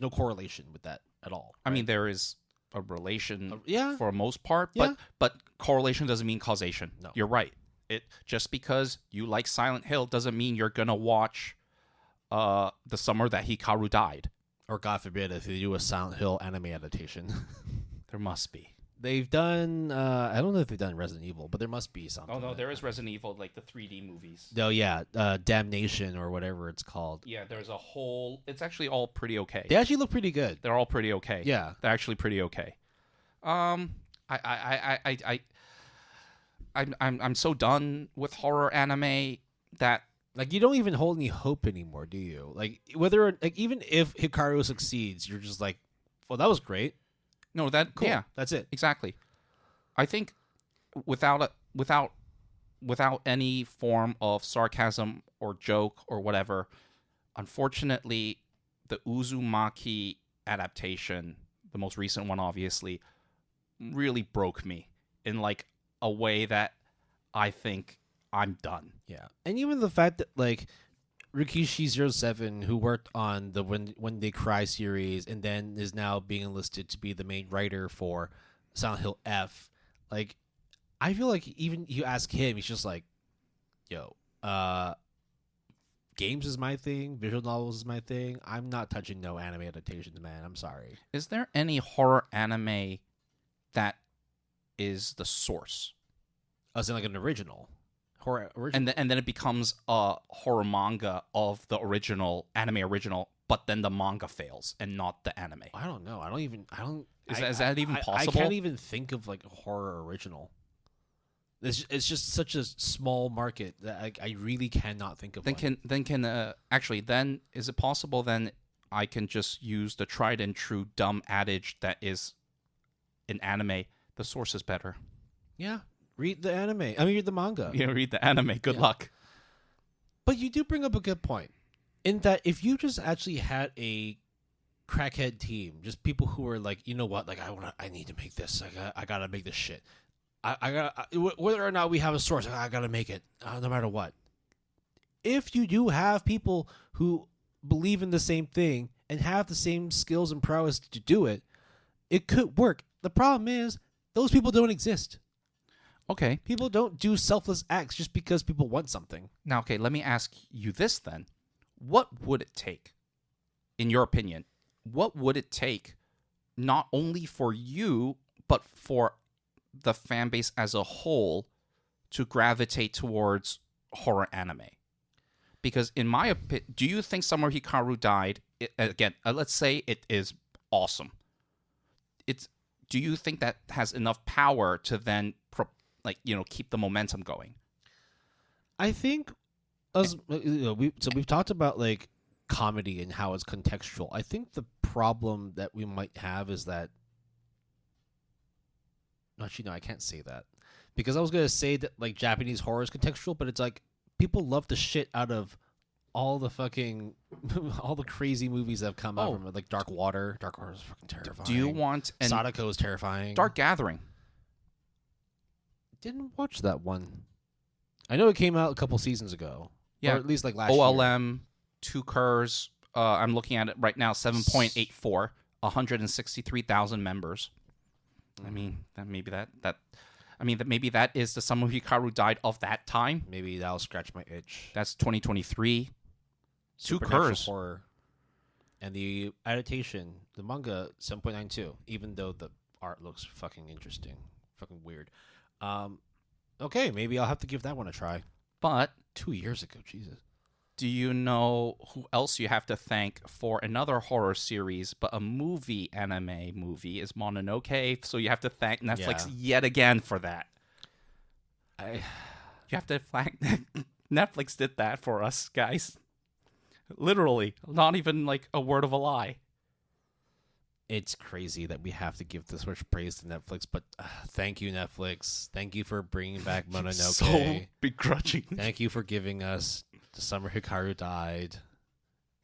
no correlation with that at all. Right? I mean, there is a relation, for the most part, yeah. but correlation doesn't mean causation. No, you're right. It just because you like Silent Hill doesn't mean you're gonna watch The Summer That Hikaru Died, or God forbid if they do a Silent Hill anime adaptation. There must be. They've done I don't know if they've done Resident Evil, but there must be something. Oh no, there is Resident Evil, the 3D movies. Oh yeah, Damnation or whatever it's called. Yeah, there's a whole. It's actually all pretty okay. They actually look pretty good. They're all pretty okay. Yeah, they're actually pretty okay. I'm so done with horror anime that you don't even hold any hope anymore, do you? Whether even if Hikaru succeeds, you're just well, that was great. No, Cool. Yeah, that's it. Exactly. I think without any form of sarcasm or joke or whatever, unfortunately, the Uzumaki adaptation, the most recent one, obviously, really broke me in a way that I think I'm done. Yeah, and even the fact that Rikishi07, who worked on the When They Cry series and then is now being enlisted to be the main writer for Silent Hill F, I feel even you ask him, he's just yo, games is my thing. Visual novels is my thing. I'm not touching no anime adaptations, man. I'm sorry. Is there any horror anime that is the source? As in like an original. Horror original. And then it becomes a horror manga of the original anime original, but then the manga fails and not the anime. I don't know. Is that even possible? I can't even think of like a horror original. It's just such a small market that I really cannot think of. Then is it possible then I can just use the tried and true dumb adage that is in anime, the source is better. Yeah. Read the anime. Read the manga. Yeah, read the anime. Good luck. But you do bring up a good point. In that if you just actually had a crackhead team, just people who are like, you know what, like I need to make this. I gotta make this shit. Whether or not we have a source, I gotta make it, no matter what. If you do have people who believe in the same thing and have the same skills and prowess to do it, it could work. The problem is those people don't exist. Okay. People don't do selfless acts just because people want something. Now, okay, let me ask you this then. What would it take, in your opinion, what would it take not only for you, but for the fan base as a whole to gravitate towards horror anime? Because in my opinion, do you think Summer Hikaru Died, let's say it is awesome. Do you think that has enough power to then keep the momentum going? I think we've talked about like comedy and how it's contextual. I think the problem that we might have is that actually no, I can't say that. Because I was gonna say that like Japanese horror is contextual, but it's like people love the shit out of all the fucking all the crazy movies that have come out from it, like Dark Water. Dark Water is fucking terrifying. Do you want Sadako is terrifying. Dark Gathering? Didn't watch that one. I know it came out a couple seasons ago. Yeah, or at least like last year. OLM, 2 Curs. I'm looking at it right now. 7.84, 163,000 members. I mean, maybe that is the Summer Hikaru Died of that time. Maybe that'll scratch my itch. That's 2023. 2 Curs. Horror. And the adaptation, the manga, 7.92. Even though the art looks fucking interesting, fucking weird. Okay, maybe I'll have to give that one a try. But 2 years ago, Jesus. Do you know who else you have to thank for another horror series, but a anime movie is Mononoke? So you have to thank Netflix yet again for that. You have to thank Netflix did that for us, guys. Literally, not even like a word of a lie. It's crazy that we have to give this much praise to Netflix, but thank you, Netflix. Thank you for bringing back Mononoke. So begrudging. Thank you for giving us The Summer Hikaru Died.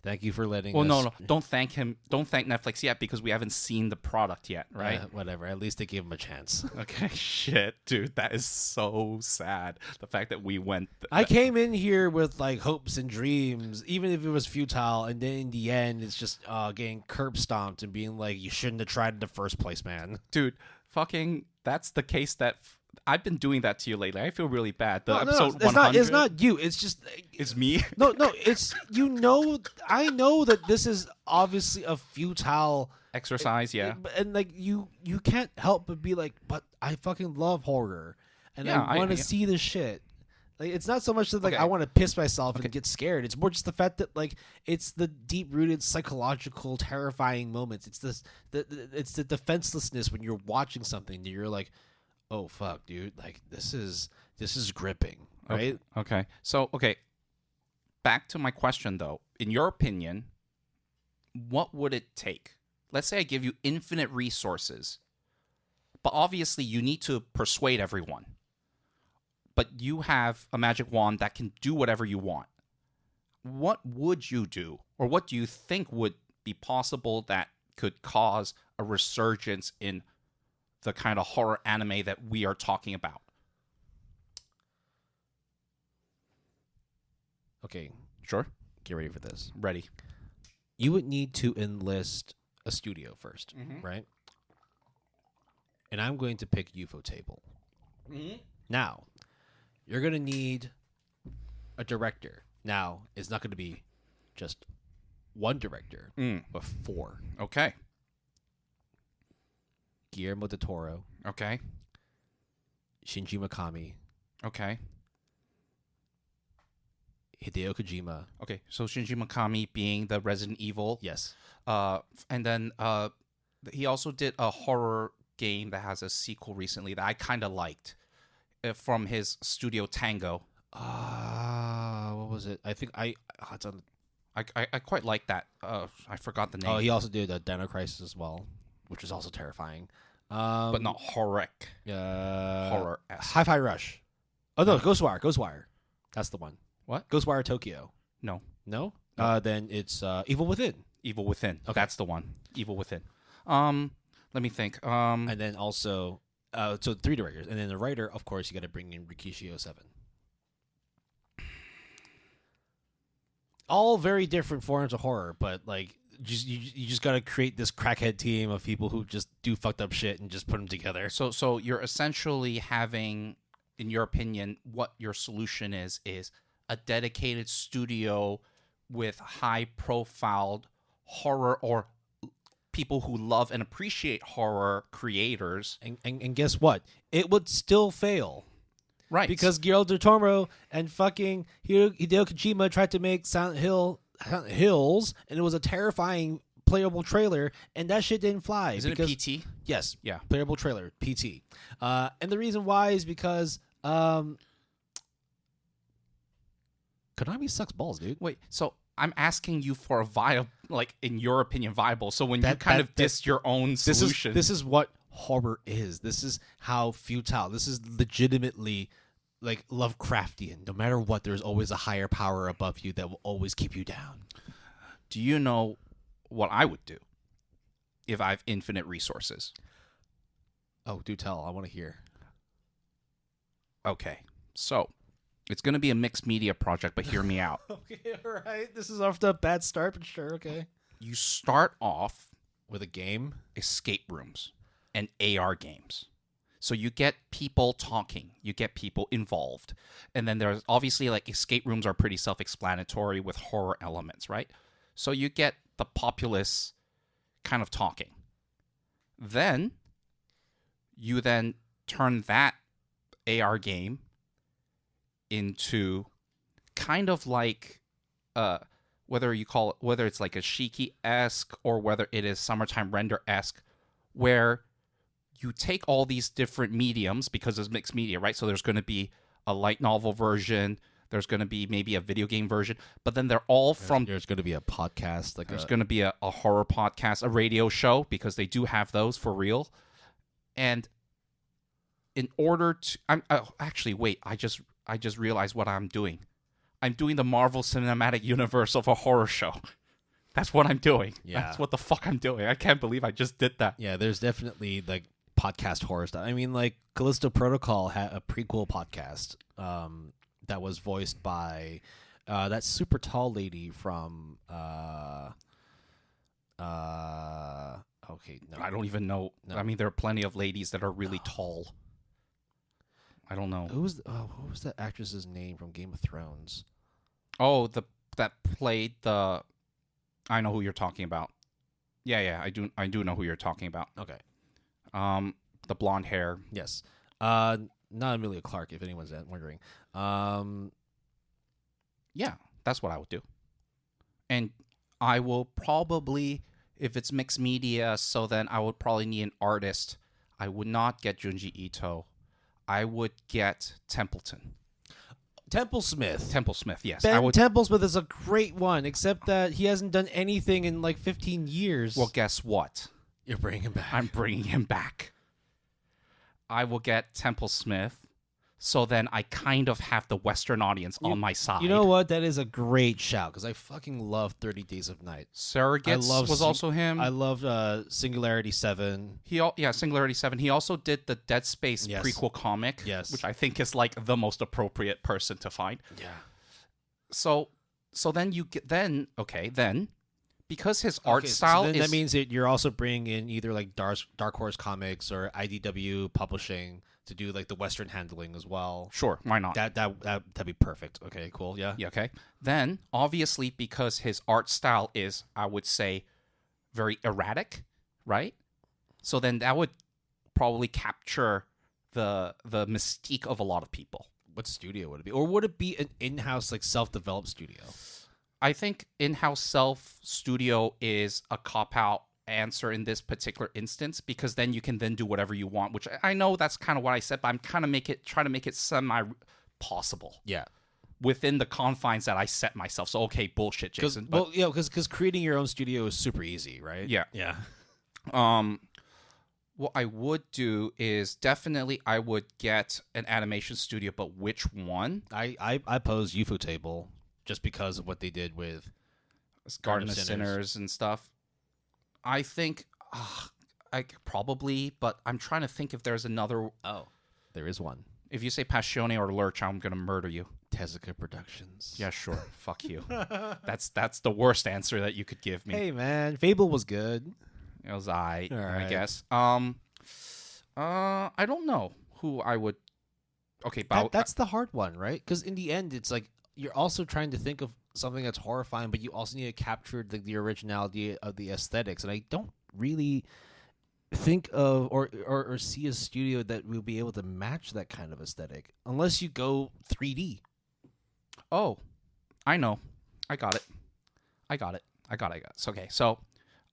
Thank you for letting us... Well, no. Don't thank him. Don't thank Netflix yet because we haven't seen the product yet, right? Whatever. At least they gave him a chance. Okay, shit, dude. That is so sad. The fact that we went... I came in here with, like, hopes and dreams, even if it was futile, and then in the end, it's just getting curb stomped and being like, you shouldn't have tried in the first place, man. Dude, fucking... That's the case that... I've been doing that to you lately. I feel really bad. No, it's not you. It's just it's me. No, it's I know that this is obviously a futile exercise. Yeah, and like you can't help but be like, but I fucking love horror, and I want to see this shit. Like it's not so much that like I want to piss myself and get scared. It's more just the fact that like it's the deep rooted psychological terrifying moments. It's it's the defenselessness when you're watching something that you're like, oh fuck, dude! Like this is gripping, right? Okay. So back to my question though. In your opinion, what would it take? Let's say I give you infinite resources, but obviously you need to persuade everyone. But you have a magic wand that can do whatever you want. What would you do, or what do you think would be possible that could cause a resurgence in the kind of horror anime that we are talking about? Okay. Sure. Get ready for this. Ready. You would need to enlist a studio first, right? And I'm going to pick UFO Table. Now, you're going to need a director. Now, it's not going to be just one director, but 4. Okay. Guillermo del Toro, Okay. Shinji Mikami, Okay. Hideo Kojima. Okay. So Shinji Mikami being the Resident Evil. Yes. And then he also did a horror game that has a sequel recently that I kind of liked from his studio Tango. What was it? I think it's on. I quite like that. I forgot the name. Oh, he also did a Dino Crisis as well, which was also terrifying. But not horrific. Horror. Hi-Fi Rush. Oh no, Ghostwire. That's the one. What? Ghostwire Tokyo. No. No? Then it's Evil Within. Evil Within. Okay. That's the one. Evil Within. Let me think. And then also, so 3 directors, and then the writer, of course, you got to bring in Rikishi 07. All very different forms of horror, but like, you just got to create this crackhead team of people who just do fucked up shit and just put them together. So you're essentially having, in your opinion, what your solution is a dedicated studio with high-profile horror or people who love and appreciate horror creators. And guess what? It would still fail. Right. Because Guillermo del Toro and fucking Hideo Kojima tried to make Silent Hills, and it was a terrifying playable trailer, and that shit didn't fly. Isn't it PT? Yes. Yeah. Playable trailer, PT. And the reason why is because Konami sucks balls, dude. Wait, so I'm asking you for a viable, like, in your opinion, viable. So when you diss your own solution. This is what horror is. This is how futile. This is legitimately like Lovecraftian. No matter what, there's always a higher power above you that will always keep you down. Do you know what I would do if I have infinite resources? Oh, do tell. I want to hear. Okay, so it's going to be a mixed media project, but hear me out. Okay, all right. This is off to a bad start, but sure, okay. You start off with a game, escape rooms, and AR games. So you get people talking, you get people involved. And then there's obviously, like, escape rooms are pretty self-explanatory with horror elements, right? So you get the populace kind of talking. Then you then turn that AR game into kind of like whether it's like a Shiki-esque or whether it is Summertime Render-esque, where you take all these different mediums because it's mixed media, right? So there's going to be a light novel version, there's going to be maybe a video game version, but then they're all There's going to be a podcast, there's going to be a horror podcast, a radio show, because they do have those for real. And in order to, actually, wait, I just realized what I'm doing. I'm doing the Marvel Cinematic Universe of a horror show. That's what I'm doing. Yeah. That's what the fuck I'm doing. I can't believe I just did that. Yeah, there's definitely like podcast horror stuff. I mean, like Callisto Protocol had a prequel podcast that was voiced by that super tall lady from okay, no. I don't even know. No. I mean, there are plenty of ladies that are really tall. I don't know. What was that actress's name from Game of Thrones? Oh, that played the. I know who you're talking about. Yeah, I do know who you're talking about. Okay. The blonde hair. Yes. Not Emilia Clarke, if anyone's wondering. Yeah, that's what I would do. And I will probably, if it's mixed media, so then I would probably need an artist. I would not get Junji Ito. I would get Templeton. Templesmith, yes. Ben Templesmith is a great one, except that he hasn't done anything in like 15 years. Well, guess what? You're bringing him back. I'm bringing him back. I will get Templesmith, so then I kind of have the Western audience on my side. You know what? That is a great shout, because I fucking love 30 Days of Night. Surrogates was also him. I love Singularity 7. Singularity 7. He also did the Dead Space prequel comic, which I think is like the most appropriate person to find. Yeah. So then you get then because his art Okay, style then is that means that you're also bringing in either like Dark Horse Comics or IDW Publishing to do like the Western handling as well. sure, why not? That'd be perfect. Okay, cool. Yeah. Yeah, okay. Then obviously because his art style is, I would say, very erratic, right? So then that would probably capture the mystique of a lot of people. What studio would it be, or would it be an in-house like self-developed studio? I think in-house self studio is a cop-out answer in this particular instance, because then you can then do whatever you want, which I know that's kind of what I said, but I'm kind of trying to make it semi-possible. Yeah. Within the confines that I set myself. So, okay, bullshit, Jason. Well, yeah, because creating your own studio is super easy, right? Yeah. Yeah. What I would do is definitely I would get an animation studio, but which one? I pose UFO Table just because of what they did with Garden of Sinners and stuff. I think I probably, but I'm trying to think if there's another. Oh, there is one. If you say Passione or Lurch, I'm gonna murder you. Tezuka Productions. Yeah, sure. Fuck you. That's the worst answer that you could give me. Hey man, Fable was good. It was I right. guess. I don't know who I would. Okay, but That's the hard one, right? Because in the end, it's like you're also trying to think of something that's horrifying, but you also need to capture the originality of the aesthetics. And I don't really think of or see a studio that will be able to match that kind of aesthetic unless you go 3D. Oh, I know. I got it. Okay, so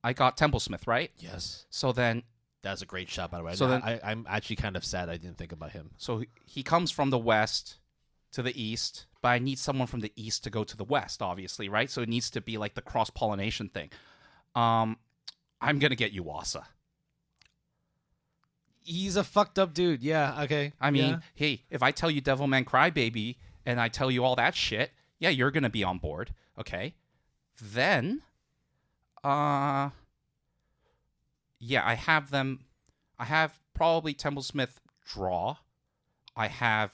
I got Templesmith, right? Yes. So then That's a great shot, by the way. So then- I'm actually kind of sad I didn't think about him. So he comes from the west to the east, but I need someone from the east to go to the west, obviously, right? So it needs to be like the cross-pollination thing. I'm going to get Yuasa. He's a fucked up dude. Yeah, okay. I mean, yeah. hey, if I tell you Devilman Crybaby and I tell you all that shit, yeah, you're going to be on board, okay? Then, yeah, I have them. I have probably Templesmith draw. I have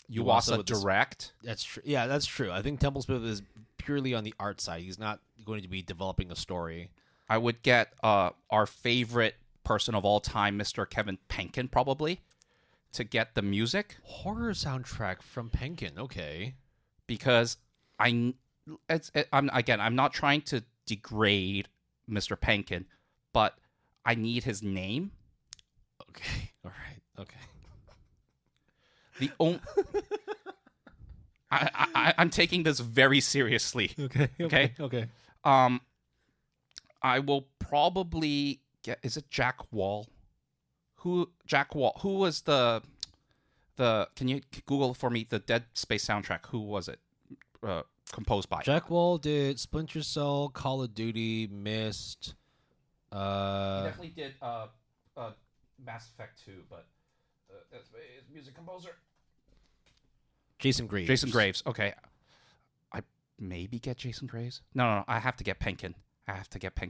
Yuasa direct. That's true. Yeah, that's true. I think Templesmith is purely on the art side. He's not going to be developing a story. I would get our favorite person of all time, Mr. Kevin Penkin, probably, to get the music. Horror soundtrack from Penkin. Okay. Because I'm not trying to degrade Mr. Penkin, but I need his name. Okay. All right. Okay. The only I'm taking this very seriously. Okay. I will probably get. Is it Jack Wall? Who was the? Can you Google for me the Dead Space soundtrack? Who was it? Composed by Jack Wall did Splinter Cell, Call of Duty, Myst. He definitely did Mass Effect 2, but that's his music composer. Jason Graves. Okay. I maybe get Jason Graves. No. I have to get Penkin.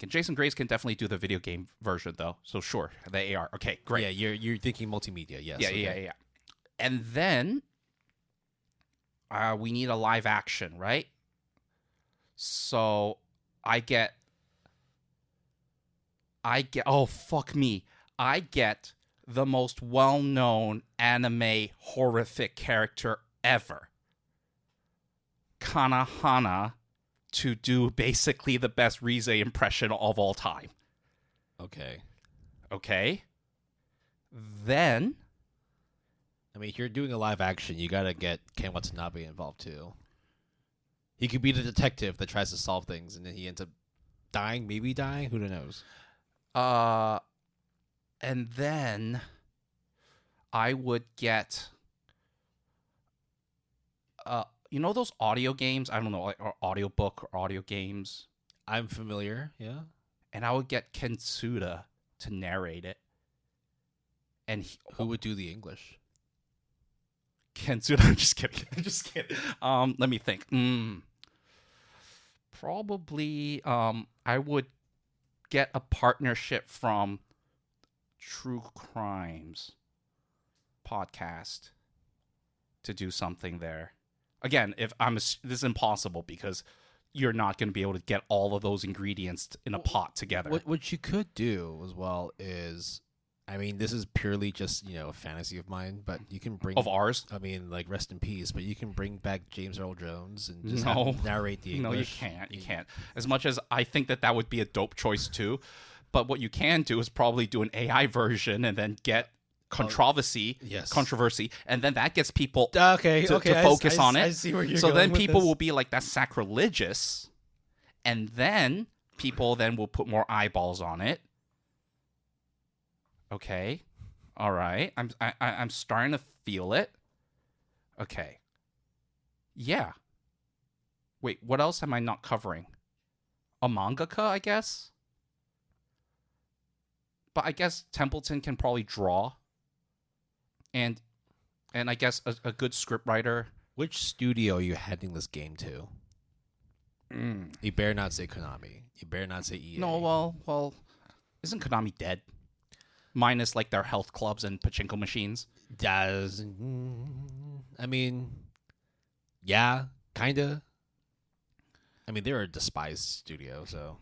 Jason Graves can definitely do the video game version, though. So sure, the AR. Okay, great. Yeah, you're thinking multimedia. Yes. Yeah, okay. yeah. And then we need a live action, right? So I get. Oh, fuck me. I get the most well-known anime horrific character ever, Kanahana, to do basically the best Rize impression of all time. Okay. Then, I mean, if you're doing a live action, you gotta get Ken Watanabe involved too. He could be the detective that tries to solve things, and then he ends up dying. Maybe dying. Who knows? And then I would get, you know those audio games? I don't know, like audiobook or audio games. I'm familiar. Yeah. And I would get Kensuda to narrate it. And who would do the English? Kensuda. I'm just kidding. Let me think. Probably. I would get a partnership from True Crimes podcast to do something there. Again, this is impossible because you're not going to be able to get all of those ingredients in a pot together. What you could do as well is, I mean, this is purely just, a fantasy of mine, but you can bring... Of ours? I mean, like, rest in peace, but you can bring back James Earl Jones and just have him narrate the English. No, you can't. You can't. As much as I think that would be a dope choice too, but what you can do is probably do an AI version and then get controversy, and then that gets people to focus on it. I see where you're so going then with people this. will be like, that's sacrilegious, and then people then will put more eyeballs on it. Okay, all right. I'm starting to feel it. Okay, yeah. Wait, what else am I not covering? A mangaka, I guess. But I guess Templeton can probably draw, and I guess a good scriptwriter. Which studio are you heading this game to? You better not say Konami. You better not say EA. No, well, isn't Konami dead? Minus like their health clubs and pachinko machines. I mean, yeah, kinda. I mean, they're a despised studio, so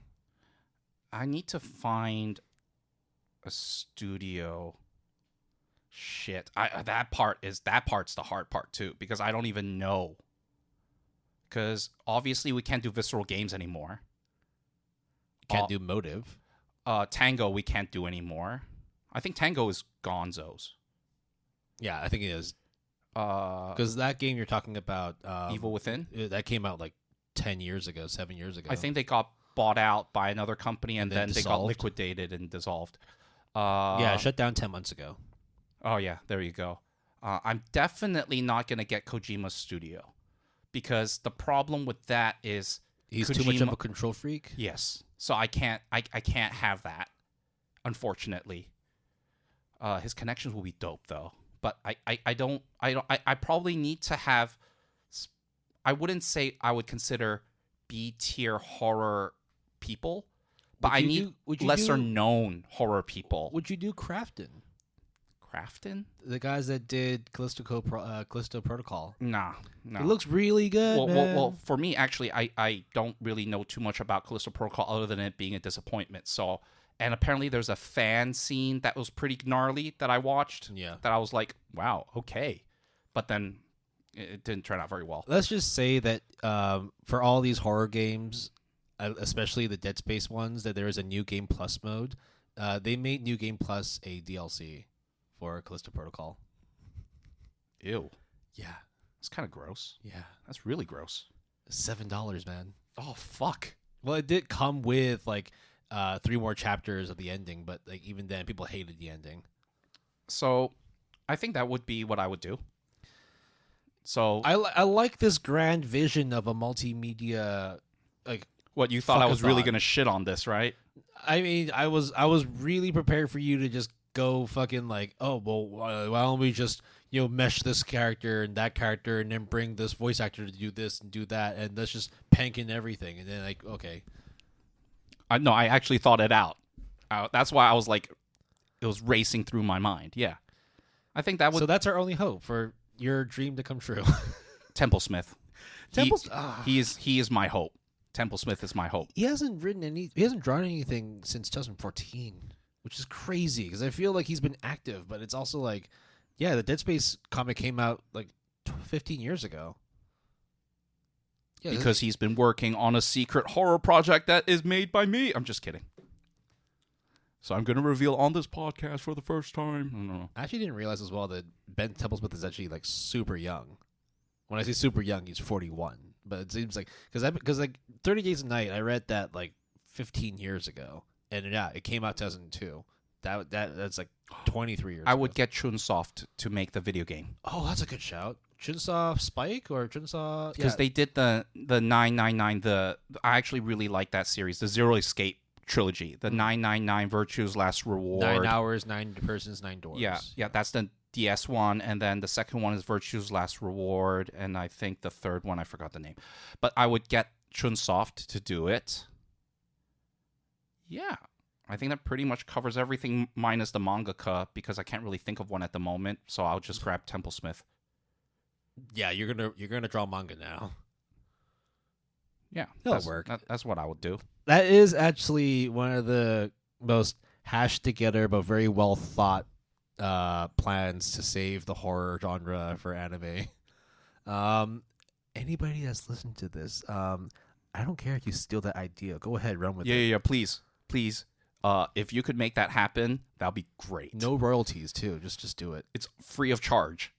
I need to find a studio. Shit, that part's the hard part too, because I don't even know. Because obviously we can't do Visceral Games anymore. Can't do Motive. Tango we can't do anymore. I think Tango is Gonzo's. Yeah, I think it is. Because that game you're talking about, Evil Within, that came out like 7 years ago. I think they got bought out by another company and then they got dissolved. liquidated and dissolved. Yeah, shut down 10 months ago. Oh yeah, there you go. I'm definitely not gonna get Kojima's studio, because the problem with that is he's too much of a control freak. Yes, so I can't have that. Unfortunately, his connections will be dope though. But I probably need to have. I wouldn't say I would consider B tier horror people, but I need lesser known horror people. Would you do Crafton? Crafton? The guys that did Callisto Protocol. Nah. It looks really good, man. Well, for me, actually, I don't really know too much about Callisto Protocol other than it being a disappointment. So, and apparently there's a fan scene that was pretty gnarly that I watched. Yeah. That I was like, wow, okay. But then it didn't turn out very well. Let's just say that for all these horror games, especially the Dead Space ones, that there is a New Game Plus mode. They made New Game Plus a DLC for Callisto Protocol. Ew. Yeah. It's kind of gross. Yeah. That's really gross. $7, man. Oh, fuck. Well, it did come with, like, 3 more chapters of the ending, but, like, even then, people hated the ending. So, I think that would be what I would do. So I like this grand vision of a multimedia, like... What, you thought I was really going to shit on this, right? I mean, I was really prepared for you to just go fucking like, oh, well, why don't we just, mesh this character and that character and then bring this voice actor to do this and do that and let's just pank in everything. And then, like, okay. No, I actually thought it out. That's why I was like, it was racing through my mind. Yeah. I think that would... So that's our only hope for your dream to come true. Temple Smith. He is my hope. Temple Smith is my hope. He hasn't drawn anything since 2014, which is crazy because I feel like he's been active, but it's also like, yeah, the Dead Space comic came out like 15 years ago. Yeah, because he's been working on a secret horror project that is made by me. I'm just kidding. So I'm going to reveal on this podcast for the first time. I don't know. I actually didn't realize as well that Ben Temple Smith is actually like super young. When I say super young, he's 41. But it seems like because like 30 Days a Night, I read that like 15 years ago, and yeah, it came out 2002. That's like 23 years. I would get Chunsoft to make the video game. Oh, that's a good shout. Chunsoft Spike or Chunsoft, because they did the 999. I actually really like that series, the Zero Escape trilogy, the 999 Virtues Last Reward. 9 Hours, 9 Persons, 9 Doors. Yeah, that's the DS one, and then the second one is Virtue's Last Reward, and I think the third one, I forgot the name. But I would get Chunsoft to do it. Yeah, I think that pretty much covers everything minus the mangaka, because I can't really think of one at the moment, so I'll just grab Temple Smith. Yeah, you're gonna draw manga now. Yeah, That'll work. That's what I would do. That is actually one of the most hashed together but very well thought plans to save the horror genre for anime. Anybody that's listened to this, I don't care if you steal that idea. Go ahead, run with it. Yeah. Please. If you could make that happen, that'd be great. No royalties too. Just do it. It's free of charge.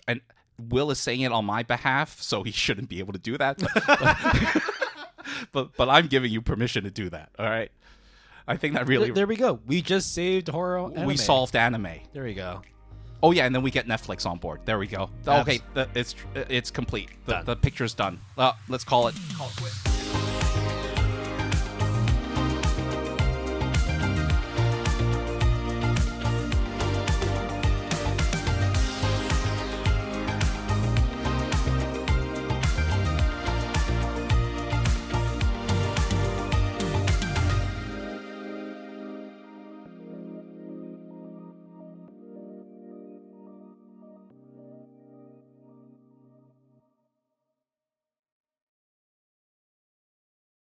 And Will is saying it on my behalf, so he shouldn't be able to do that. But I'm giving you permission to do that. All right. I think that really. There we go. We just saved horror anime. We solved anime. There we go. Oh yeah, and then we get Netflix on board. There we go. Okay, it's complete. The picture's done. Let's call it quits.